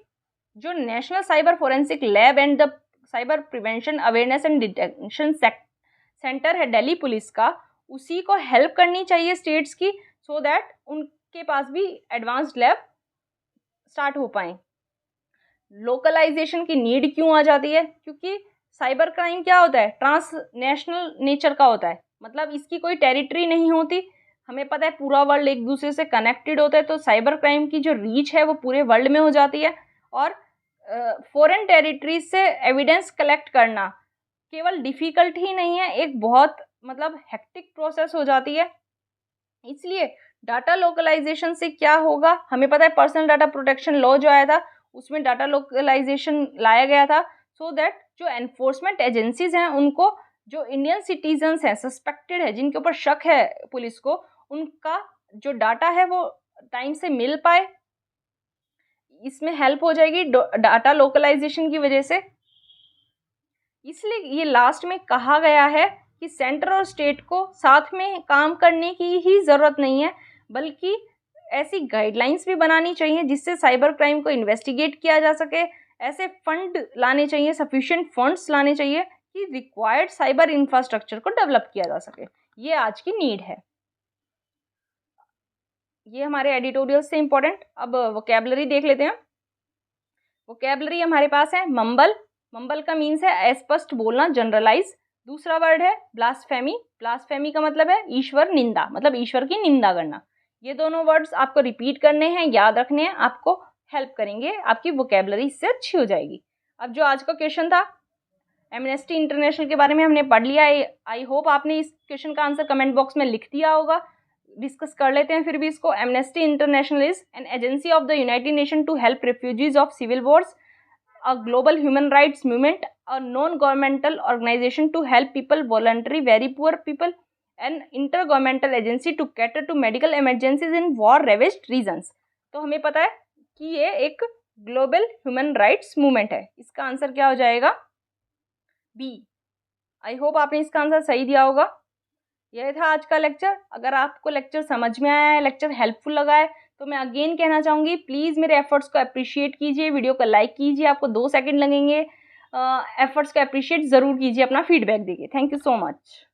जो national cyber forensic lab and the cyber prevention awareness and detection centre है दिल्ली पुलिस का, उसी को हेल्प करनी चाहिए स्टेट्स की, सो दैट उनके पास भी एडवांस्ड लैब स्टार्ट हो पाए। लोकलाइजेशन की नीड क्यों आ जाती है? क्योंकि साइबर क्राइम क्या होता है, ट्रांसनेशनल नेचर का होता है, मतलब इसकी कोई टेरिटरी नहीं होती। हमें पता है पूरा वर्ल्ड एक दूसरे से कनेक्टेड होता है, तो साइबर क्राइम की जो रीच है वो पूरे वर्ल्ड में हो जाती है। और फॉरेन टेरिटरीज से एविडेंस कलेक्ट करना केवल डिफ़िकल्ट ही नहीं है, एक बहुत मतलब हेक्टिक प्रोसेस हो जाती है। इसलिए डाटा लोकलाइजेशन से क्या होगा, हमें पता है पर्सनल डाटा प्रोटेक्शन लॉ जो आया था उसमें डाटा लोकलाइजेशन लाया गया था, सो दैट जो एनफोर्समेंट एजेंसीज हैं उनको जो इंडियन सिटीजन्स हैं, सस्पेक्टेड है, जिनके ऊपर शक है पुलिस को, उनका जो डाटा है वो टाइम से मिल पाए। इसमें हेल्प हो जाएगी डाटा लोकलाइजेशन की वजह से। इसलिए ये लास्ट में कहा गया है कि सेंटर और स्टेट को साथ में काम करने की ही ज़रूरत नहीं है, बल्कि ऐसी गाइडलाइंस भी बनानी चाहिए जिससे साइबर क्राइम को इन्वेस्टिगेट किया जा सके। ऐसे फंड लाने चाहिए, सफिशिएंट फंड्स लाने चाहिए कि रिक्वायर्ड साइबर इंफ्रास्ट्रक्चर को डेवलप किया जा सके। ये आज की नीड है। ये हमारे एडिटोरियल से इम्पोर्टेंट। अब वोकैबुलरी देख लेते हैं। वोकैबुलरी हमारे पास है मम्बल। मम्बल का मीन्स है अस्पष्ट बोलना, जनरलाइज। दूसरा वर्ड है ब्लास्फेमी। ब्लास्फेमी का मतलब है ईश्वर निंदा, मतलब ईश्वर की निंदा करना। ये दोनों वर्ड्स आपको रिपीट करने हैं, याद रखने हैं, आपको हेल्प करेंगे, आपकी वोकैबुलरी इससे अच्छी हो जाएगी। अब जो आज का क्वेश्चन था, एमनेस्टी इंटरनेशनल के बारे में हमने पढ़ लिया। आई होप आपने इस क्वेश्चन का आंसर कमेंट बॉक्स में लिख दिया होगा। डिस्कस कर लेते हैं फिर भी इसको। Amnesty International is an agency of the United Nation to help refugees of civil wars, a global human rights movement, a non-governmental organization to help people, voluntary, very poor people, an intergovernmental agency to cater to medical emergencies in war-ravaged regions। तो हमें पता है कि ये एक global human rights movement है। इसका answer क्या हो जाएगा? बी। आई होप आपने इसका आंसर सही दिया होगा। यह था आज का लेक्चर। अगर आपको लेक्चर समझ में आया है, लेक्चर हेल्पफुल लगा है, तो मैं अगेन कहना चाहूँगी प्लीज़ मेरे एफर्ट्स को अप्रिशिएट कीजिए, वीडियो को लाइक कीजिए, आपको 2 सेकंड लगेंगे। एफर्ट्स को अप्रिशिएट ज़रूर कीजिए, अपना फीडबैक दीजिए। Thank you so much.